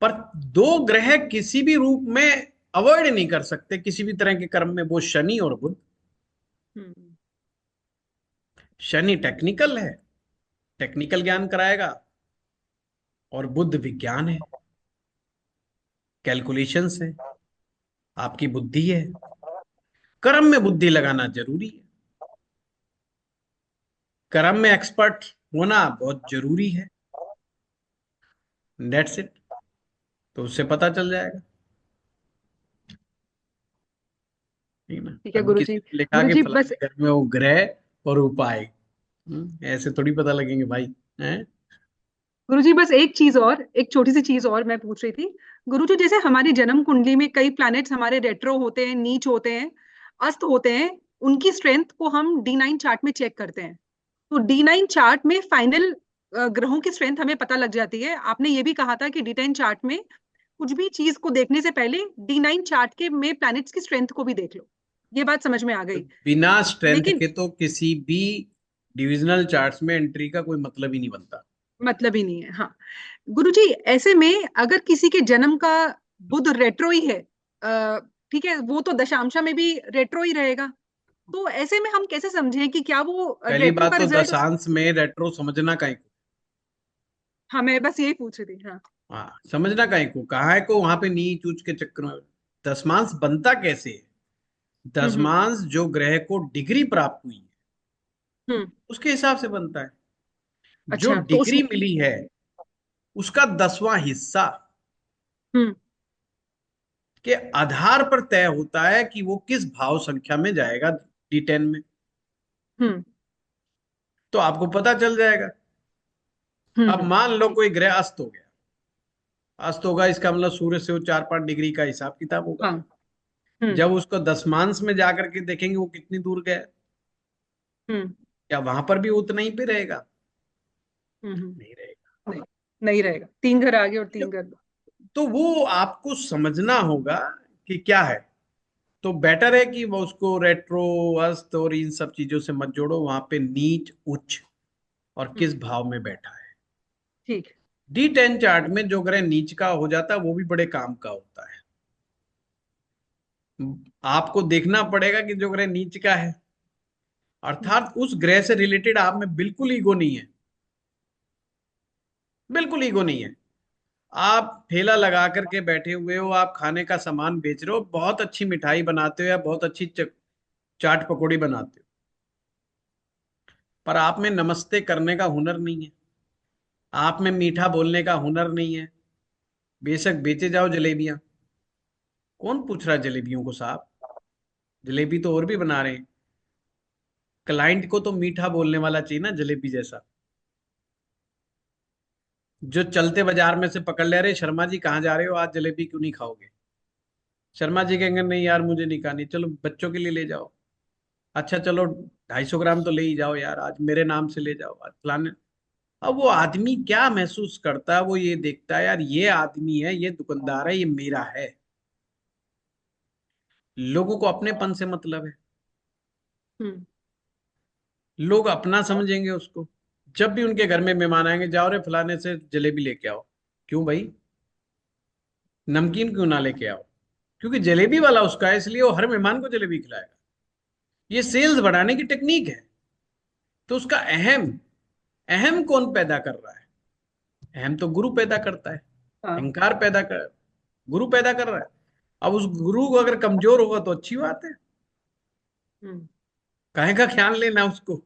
पर दो ग्रह किसी भी रूप में अवॉइड नहीं कर सकते किसी भी तरह के कर्म में, वो शनि और बुध। हम्म, शनि टेक्निकल है, टेक्निकल ज्ञान कराएगा, और बुध विज्ञान है, कैलकुलेशंस है, आपकी बुद्धि है। कर्म में बुद्धि लगाना जरूरी है, कर्म में एक्सपर्ट होना बहुत जरूरी है। That's it. तो उससे पता चल जाएगा, ठीक ना। ठीक है अभी गुरुजी। किसी ने लिखा कि गुरुजी बस, फलाने घर में वो ग्रह और उपाय, ऐसे थोड़ी पता लगेंगे भाई, हैं? गुरुजी बस एक चीज और, एक छोटी सी चीज और मैं पूछ रही थी। गुरुजी जैसे हमारी जन्म कुंडली में कई प्लैनेट्स हमारे रेट्रो होते हैं, नीच होते हैं, अस्त होते हैं, उनकी स्ट्रेंथ को हम D9 चार्ट में चेक करते हैं। तो D9 चार्ट में फाइनल ग्रहों की स्ट्रेंथ हमें पता लग जाती है। आपने ये भी कहा था कि D10 चार्ट में कुछ भी चीज को देखने से पहले D9 चार्ट के में प्लैनेट्स की स्ट्रेंथ को भी देख लो। ये बात समझ में आ तो गई। बिना स्ट्रेंथ लेकिन के तो किसी भी डिविजनल चार्ट्स में एंट्री का कोई मतलब ही नहीं बनता। मतलब ही नहीं है, हाँ। गुरुजी ऐसे में अगर किसी के जन्म का बुध रेट्रो ही है, ठीक है, वो तो दशांशा में भी रेट्रो ही रहेगा। तो ऐसे में हम कैसे समझें कि क्या वो पहली रेट्रो बात का तो रिजल्ट। दशांश में रेट्रो समझना कहीं को, हाँ, मैं बस यही पूछ रही थी, हाँ। हाँ समझना कहीं को, कहा है को वहां पे नीच ऊंच के चक्कर में। दशमांश बनता कैसे है? हम्म, दशमांश जो ग्रह को डिग्री प्राप्त हुई है हम्म। उसके हिसाब से बनता है। जो अच्छा, तो उस, डिग्री मिली है उसका 10वां हिस्सा हम्म, के आधार पर तय होता है कि वो किस भाव संख्या में जाएगा D10 में। हम्म, तो आपको पता चल जाएगा। अब मान लो कोई ग्रह अस्त हो गया, अस्त होगा इसका मतलब सूर्य से वो 4-5 डिग्री का हिसाब किताब होगा। हाँ, हम्म, जब उसको दशमांश में जाकर के देखेंगे वो कितनी दूर गया है, हम्म, क्या वहां पर भी उतना ही पे रहेगा? नहीं रहेगा। नहीं, नहीं रहेगा, 3 घर आगे और 3 घर। तो वो आपको समझना होगा कि क्या है। तो बेटर है कि वो उसको रेट्रो, अस्त और इन सब चीजों से मत जोड़ो, वहां पे नीच उच्च और किस हम्म, भाव में बैठा है। ठीक है। D10 चार्ट में जो ग्रह नीच का हो जाता है वो भी बड़े काम का होता है। आपको देखना पड़ेगा कि जो ग्रह नीच का है, अर्थात उस ग्रह से रिलेटेड आप में बिल्कुल ईगो नहीं है, बिल्कुल ईगो नहीं है। आप ठेला लगा करके बैठे हुए हो, आप खाने का सामान बेच रहे हो, बहुत अच्छी मिठाई बनाते हो या बहुत अच्छी चाट पकौड़ी बनाते हो, पर आप में नमस्ते करने का हुनर नहीं है, आप में मीठा बोलने का हुनर नहीं है। बेशक बेचे जाओ जलेबियां, कौन पूछ रहा है जलेबियों को साहब, जलेबी तो और भी बना रहे हैं। क्लाइंट को तो मीठा बोलने वाला चाहिए ना, जलेबी जैसा। जो चलते बाजार में से पकड़ ले, अरे शर्मा जी कहाँ जा रहे हो, आज जलेबी क्यों नहीं खाओगे? शर्मा जी कहेंगे नहीं यार मुझे नहीं खानी, चलो बच्चों के लिए ले जाओ। अच्छा चलो 250 ग्राम तो ले ही जाओ यार, आज मेरे नाम से ले जाओ, आज फलाने। अब वो आदमी क्या महसूस करता है, वो ये देखता है यार ये आदमी है, ये दुकानदार है, ये मेरा है। लोगों को अपनेपन से मतलब है, हम्म। लोग अपना समझेंगे उसको। जब भी उनके घर में मेहमान आएंगे, जाओ रे फलाने से जलेबी लेके आओ। क्यों भाई? नमकीन क्यों ना लेके आओ? क्योंकि जलेबी वाला उसका है, इसलिए वो हर मेहमान को जलेबी खिलाएगा। ये सेल्स बढ़ाने की टेक्निक है। तो उसका अहम, अहम कौन पैदा कर रहा है? अहम तो गुरु पैदा करता है, हाँ। अहंकार पैदा कर, गुरु पैदा कर रहा है। अब उस गुरु को अगर कमजोर होगा तो अच्छी बात है, हम्म। काहे का ख्याल लेना उसको?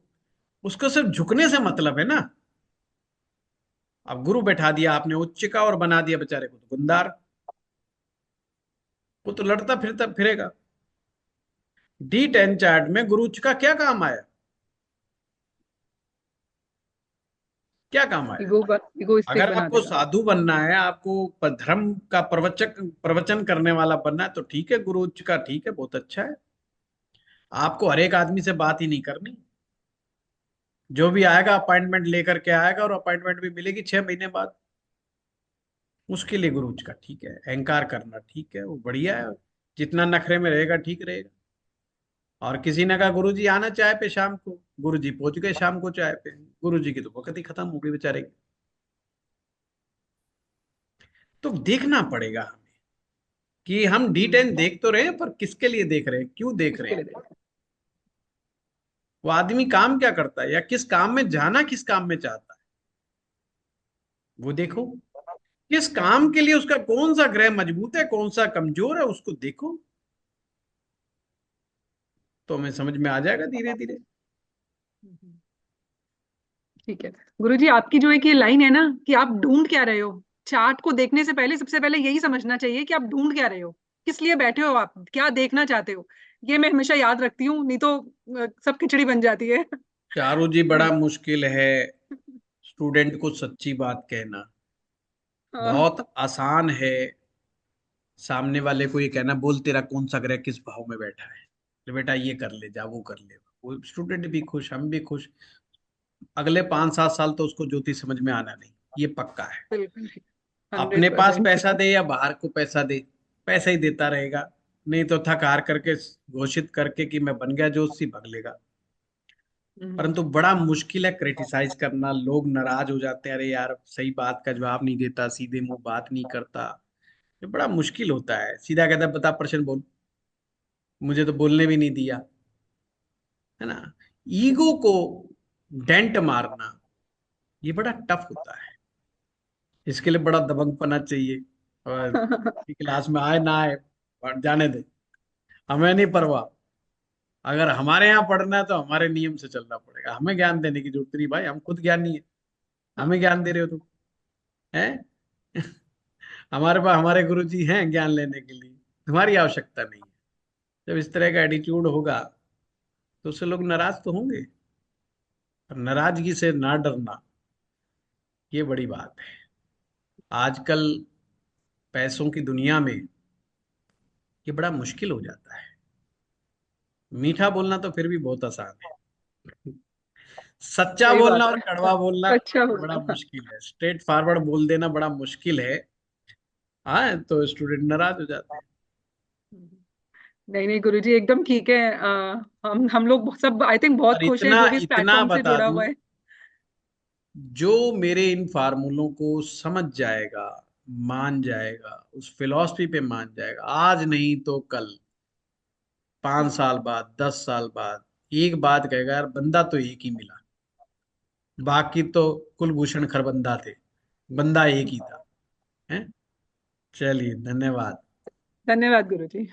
उसको सिर्फ झुकने से मतलब है ना। अब गुरु बैठा दिया आपने उच्च का, और बना दिया बेचारे को तो गुंदार। वो तो लड़ता फिरता फिरेगा। D10 चार्ट में गुरु उच्च का क्या काम आया? क्या काम आया? इगोइस्टिक अगर बना आपको देगा। साधु बनना है, आपको धर्म का प्रवचक प्रवचन करने वाला बनना है, तो ठीक है, गुरु उच्च का ठीक है, बहुत अच्छा है। आपको हर एक आदमी से बात ही नहीं करनी। जो भी आएगा अपॉइंटमेंट लेकर के आएगा, और अपॉइंटमेंट भी मिलेगी 6 महीने बाद। उसके लिए गुरु उच्च का ठीक है, अहंकार करना ठीक है, वो बढ़िया है। जितना नखरे में रहेगा ठीक रहेगा। और किसी ने कहा गुरु जी आना चाय पे शाम को, गुरु जी पहुंच गए शाम को चाय पे, गुरु जी की तो वक्त ही खत्म हो गई बेचारे की। तो देखना पड़ेगा हमें कि हम D10 देख तो रहे हैं, पर किसके लिए देख रहे हैं, क्यों देख रहे इसके हैं? लिए वो आदमी काम क्या करता है, या किस काम में जाना, किस काम में चाहता है, वो देखो। किस काम के लिए उसका कौन सा ग्रह मजबूत है, कौन सा कमजोर है, उसको देखो। तो हमें समझ में आ जाएगा धीरे धीरे। ठीक है। गुरुजी, आपकी जो एक ये लाइन है ना कि आप ढूंढ क्या रहे हो, चार्ट को देखने से पहले सबसे पहले यही समझना चाहिए कि आप ढूंढ क्या रहे हो, किस लिए बैठे हो, आप क्या देखना चाहते हो। ये मैं हमेशा याद रखती हूँ, नहीं तो सब खिचड़ी बन जाती है। चारू जी, बड़ा मुश्किल है स्टूडेंट को सच्ची बात कहना। हाँ। बहुत आसान है सामने वाले को ये कहना, बोल तेरा कौन सा ग्रह किस भाव में बैठा है, तो बेटा ये कर ले जा, वो कर ले। वो स्टूडेंट भी खुश, हम भी खुश। अगले 5-7 साल तो उसको ज्योतिष समझ में आना नहीं, ये पक्का है। बिल्कुल। अपने हंड्रेड पास परसेंट पैसा दे या बाहर को पैसा दे, पैसा ही देता रहेगा। नहीं तो थक हार करके घोषित करके कि मैं बन गया ज्योतिषी, भग लेगा। परंतु बड़ा मुश्किल है क्रिटिसाइज करना। लोग नाराज हो जाते हैं, अरे यार सही बात का जवाब नहीं देता, सीधे मुंह बात नहीं करता। ये बड़ा मुश्किल होता है। सीधा कहता है बता प्रश्न बोल, मुझे तो बोलने भी नहीं दिया, है ना। ईगो को डेंट मारना, ये बड़ा टफ होता है। इसके लिए बड़ा दबंगपना चाहिए। और क्लास में आए ना आए, और जाने दे, हमें नहीं परवाह। अगर हमारे यहाँ पढ़ना है तो हमारे नियम से चलना पड़ेगा। हमें ज्ञान देने की जरूरत नहीं भाई, हम खुद ज्ञानी है। हमें ज्ञान दे रहे हो तुम, हैं? हमारे पास हमारे गुरु जी हैं ज्ञान लेने के लिए, तुम्हारी आवश्यकता नहीं है। जब इस तरह का एटीट्यूड होगा तो उससे लोग नाराज तो होंगे। और नाराजगी से ना डरना, ये बड़ी बात है। आजकल पैसों की दुनिया में ये बड़ा मुश्किल हो जाता है। मीठा बोलना तो फिर भी बहुत आसान है, सच्चा सही बोलना बात और है। कड़वा बोलना अच्छा बड़ा बोलना। मुश्किल है। स्ट्रेट फॉरवर्ड बोल देना बड़ा मुश्किल है। हाँ, तो स्टूडेंट नाराज हो जाते हैं। नहीं नहीं गुरुजी, एकदम ठीक है। हम लोग सब आई थिंक बहुत और खुश हैं इतना जो भी इस इतना प्लेटफॉर्म से बता जुड़ा दूं, हुआ है। जो मेरे इन फार्मूलों को समझ जाएगा, मान जाएगा, उस फिलॉसफी पे मान जाएगा, आज नहीं तो कल, 5 साल बाद, 10 साल बाद, एक बात कहेगा, यार बंदा तो एक ही मिला, बाकी तो कुलभूषण खरबंदा थे, बंदा एक ही था। हैं? चलिए धन्यवाद। धन्यवाद गुरुजी।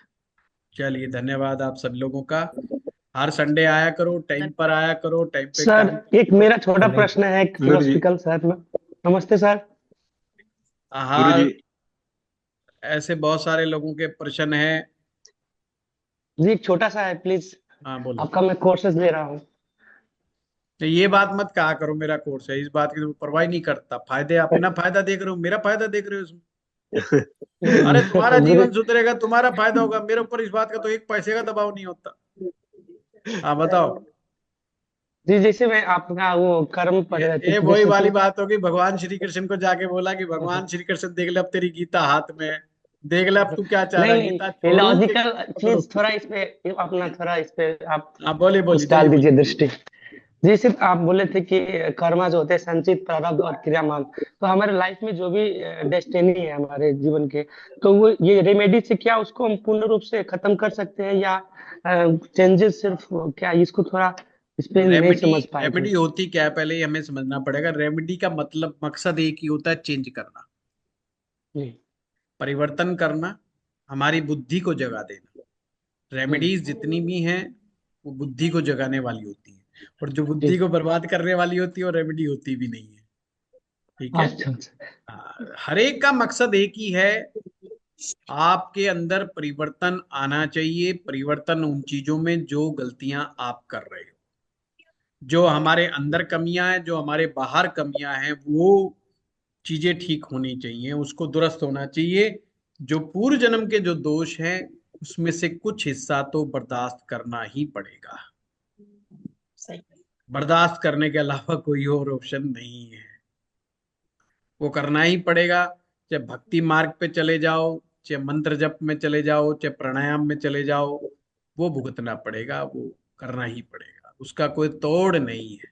चलिए धन्यवाद आप सब लोगों का। हर संडे आया करो, टाइम पर आया करो, टाइम पे सर, काम किया एक करो। मेरा छोटा चलिए प्रश्न है, एक गुरु जी। फिलोसफिकल सर में। नमस्ते सर। गुरु जी। हाँ, ऐसे बहुत सारे लोगों के प्रश्न हैं। जी, एक छोटा सा है प्लीज। हाँ बोलो। आपका मैं कोर्सेज ले रहा हूँ। तो ये बात मत कहा करो मेरा कोर्स है, इस बात की तो परवाह ही नहीं करता। फायदे, अपना फायदा देख रहे हो, मेरा फायदा देख रहे हो इसमें। अरे तुम्हारा गुरु जीवन सुधरेगा, तुम्हारा फायदा होगा, मेरे ऊपर इस बात का तो एक पैसे का दबाव नहीं होता। हाँ बताओ। जी, जैसे मैं आपका वो कर्म पढ़ रहे थे ये कि वही जैसे वाली कि बात होगी, भगवान श्री कृष्ण को जाके बोला कि भगवान श्री कृष्ण देख ले अब तेरी गीता हाथ में है, देख ले अब तू क्या चाह रहा नहीं है, नहीं, गीता ये छोड़ू कि लॉजिकल गीता पकड़ू। चीज थोड़ा इस पे अपना थोड़ा इस पे आप हाँ बोलिए बोलिए, कुछ डाल जल्दी बोलिए। दीजिए दृष्टि। जैसे आप बोले थे कि कर्मा जो होते हैं संचित प्रारब्ध और क्रियामान, तो हमारे लाइफ में जो भी डेस्टिनी है हमारे जीवन के, तो वो ये रेमेडी से क्या उसको हम पूर्ण रूप से खत्म कर सकते हैं, या चेंजेस सिर्फ क्या, इसको थोड़ा इस पे नहीं रेमेडी, समझ पाए थे। रेमेडी होती क्या है पहले ये हमें समझना पड़ेगा। रेमेडी का मतलब, मकसद एक ही होता है, चेंज करना, जी परिवर्तन करना, हमारी बुद्धि को जगा देना। जी रेमेडीज जितनी भी हैं वो बुद्धि को जगाने वाली होती हैं, और जो बुद्धि जी। को बर्बाद करने वाली होती है वो रेमेडी होती भी नहीं है। ठीक है। अच्छा अच्छा। हर एक का मकसद एक ही है, आपके अंदर परिवर्तन आना चाहिए। परिवर्तन उन चीजों में जो गलतियां आप कर रहे हो, जो हमारे अंदर कमियां हैं, जो हमारे बाहर कमियां हैं, वो चीजें ठीक होनी चाहिए, उसको दुरुस्त होना चाहिए। जो पूर्व जन्म के जो दोष हैं उसमें से कुछ हिस्सा तो बर्दाश्त करना ही पड़ेगा। बर्दाश्त करने के अलावा कोई और ऑप्शन नहीं है, वो करना ही पड़ेगा। चाहे भक्ति मार्ग पे चले जाओ, चाहे मंत्र जप में चले जाओ, चाहे प्राणायाम में चले जाओ, वो भुगतना पड़ेगा, वो करना ही पड़ेगा, उसका कोई तोड़ नहीं है।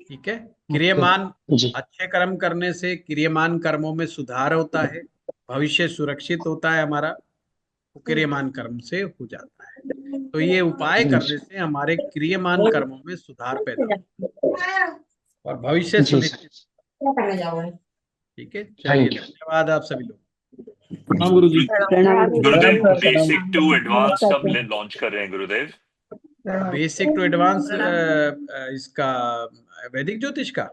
ठीक है। ओके। क्रियमान, जी अच्छे कर्म करने से क्रियमान कर्मों में सुधार होता है, भविष्य सुरक्षित होता है हमारा, वो क्रियमान कर्म से हो जाता है। तो ये उपाय जी करने से हमारे क्रियमान कर्मों में सुधार पैदा होता है और भविष्य जी सर, सुनिश्चित। ठीक है, चलिए थैंक यू। धन्यवाद आप सभी लोग। हाँ गुरु जी। गुरुदेव बेसिक टू एडवांस कब लॉन्च कर रहे हैं गुरुदेव? बेसिक टू एडवांस इसका वैदिक ज्योतिष का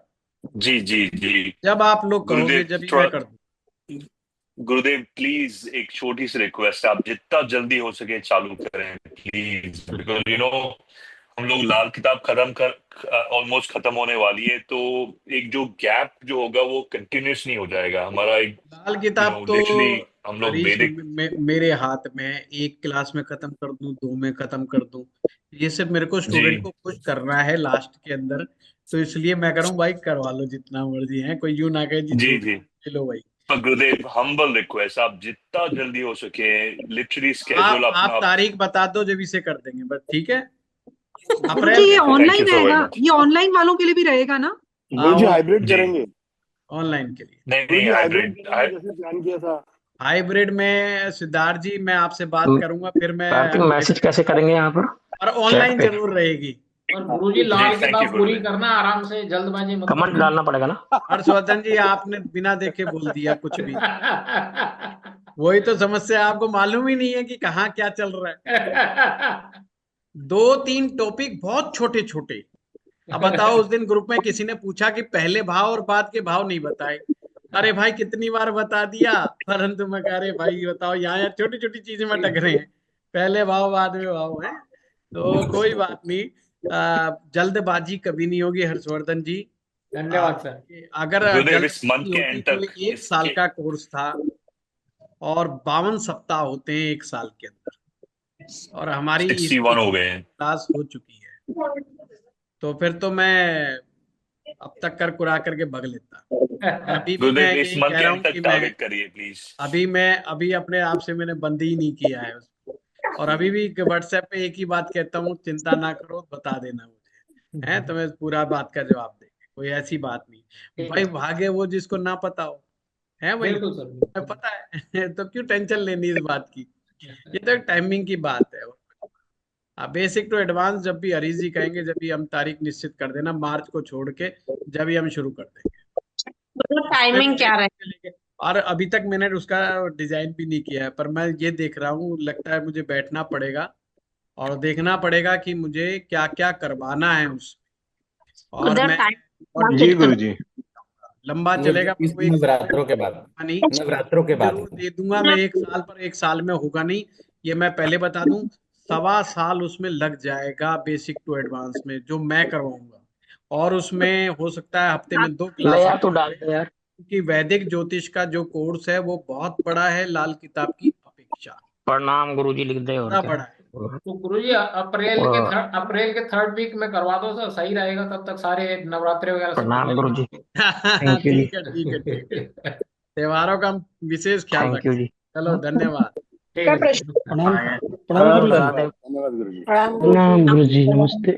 जी जी जी जब आप लोग कहोगे गुरुदेव, जब ही थोड़ा मैं कर दूं। गुरुदेव प्लीज एक छोटी सी रिक्वेस्ट है, आप जितना जल्दी हो सके चालू करें प्लीज, बिकॉज हम लोग लाल किताब खत्म कर ऑलमोस्ट खत्म होने वाली है, तो एक जो गैप जो होगा वो कंटिन्यूस नहीं हो जाएगा हमारा, एक लाल किताब तो लिटरली हम लोग हरीश वैदिक। मेरे हाथ में है, एक क्लास में खत्म कर दूं, दो में खत्म कर दूं, ये सिर्फ मेरे को जी स्टूडेंट को खुश करना है लास्ट के अंदर। तो इसलिए मैं करूं भाई, करवा लो जितना मर्जी है, कोई यूं ना कहे जी जी छूट जी। ले लो भाई। पर गुरुदेव हम्बल रिक्वेस्ट, आप जितना जल्दी हो सके लिटरली स्केड्यूल आप अपना। तारीख बता दो जब इसे कर देंगे बस। ठीक है। गुरुजी अप्रैल ये thank you online so very रहेगा, मच। ये ऑनलाइन वालों के लिए भी रहेगा ना? गुरुजी हाइब्रिड जी करेंगे। ऑनलाइन के लिए। नहीं नहीं गुरुजी हाइब्रिड हाइब्रिड। करेंगे जैसे प्लान किया था। हाइब्रिड में सिद्धार्थ जी मैं आपसे बात करूंगा, फिर मैं कार्तिक मैसेज कैसे करेंगे यहाँ पर और चैट ऑनलाइन पे? जरूर रहेगी। और गुरुजी जी लाल थैंक यू किताब पूरी गुरुदेव। करना, आराम से, जल्दबाजी मत कमेंट करना। डालना पड़ेगा ना? हर्षवर्धन जी आपने बिना देखे बोल दिया कुछ भी। वही तो समस्या है, आपको मालूम ही नहीं है कि कहाँ क्या चल रहा है। दो तीन टॉपिक बहुत छोटे छोटे। अब बताओ, उस दिन ग्रुप में किसी ने पूछा कि पहले भाव और बाद के भाव नहीं बताए। अरे भाई कितनी बार बता दिया, परंतु मैं कह रहे भाई बताओ, यहाँ यार छोटी छोटी चीजें में टक रहे हैं, पहले भाव बाद में भाव है। तो कोई बात नहीं, जल्दबाजी कभी नहीं होगी हर्षवर्धन जी। धन्यवाद सर। अगर गुरुदेव इस मंथ जल्दबाजी के होती एंड तो तक ये एक साल इसके। का कोर्स था, और 52 सप्ताह होते हैं एक साल के अंदर, और हमारी 61 हो गए हैं। क्लास हो चुकी है। तो फिर तो मैं अब तक कर कुरा करके भग लेता। अभी भी मैं गुरुदेव इस यही मंथ कह के रहा एंड हूँ कि तक मैं टारगेट करिए प्लीज। अभी अपने आप से मैंने बंद ही नहीं किया है उसको। और अभी भी व्हाट्सएप पे एक ही बात कहता हूँ, चिंता ना करो, बता देना मुझे, है तो मैं पूरा बात का जवाब देंगे, कोई ऐसी बात नहीं। भाई भागे वो जिसको ना पता हो, है भाई, बिल्कुल सर, बिल्कुल। पता है। तो क्यों टेंशन लेनी इस बात की, ये तो एक टाइमिंग की बात है। बेसिक टू एडवांस जब भी हरीश जी कहेंगे, जब भी हम तारीख निश्चित कर देना, मार्च को छोड़ के जब भी हम शुरू कर देंगे। मतलब टाइमिंग क्या रहे? और अभी तक मैंने उसका डिजाइन भी नहीं किया है, पर मैं ये देख रहा हूँ, लगता है मुझे बैठना पड़ेगा और देखना पड़ेगा कि मुझे क्या क्या करवाना है उसमें। और उधर मैं टाइम जी गुरुजी। लंबा चलेगा, पर इस वो एक साल नवरात्रों के बाद, नहीं नवरात्रों के बाद जरूर दे दूंगा मैं, एक साल पर, एक साल में होगा नहीं, ये मैं पहले बता दूं। 1.25 साल उसमें लग जाएगा बेसिक टू एडवांस में, जो मैं करवाऊंगा। और उसमें हो सकता है हफ्ते में 2 ले क्लास यार, तू डाल दे यार। क्योंकि वैदिक ज्योतिष का जो कोर्स है वो बहुत बड़ा है लाल किताब की अपेक्षा, प्रणाम गुरुजी लिख दे, और बड़ा क्या। बड़ा है। तो गुरुजी और अप्रैल के थर्ड वीक में करवा दो सर, सही रहेगा, तब तक सारे नवरात्रि वगैरह सब प्रणाम निकल गुरुजी। जाएंगे। थैंक यू जी। ठीक है ठीक है ठीक है। त्योहारों का हम विशेष ख्याल थैंक यू रखें। जी। चलो धन्यवाद। ठीक का है प्रश्न जी। प्रणाम हाँ यार। प्रणाम गुरुजी। धन्यवाद गुरुजी। प्रणाम प्रणाम गुरुजी। गुरुजी, नमस्ते।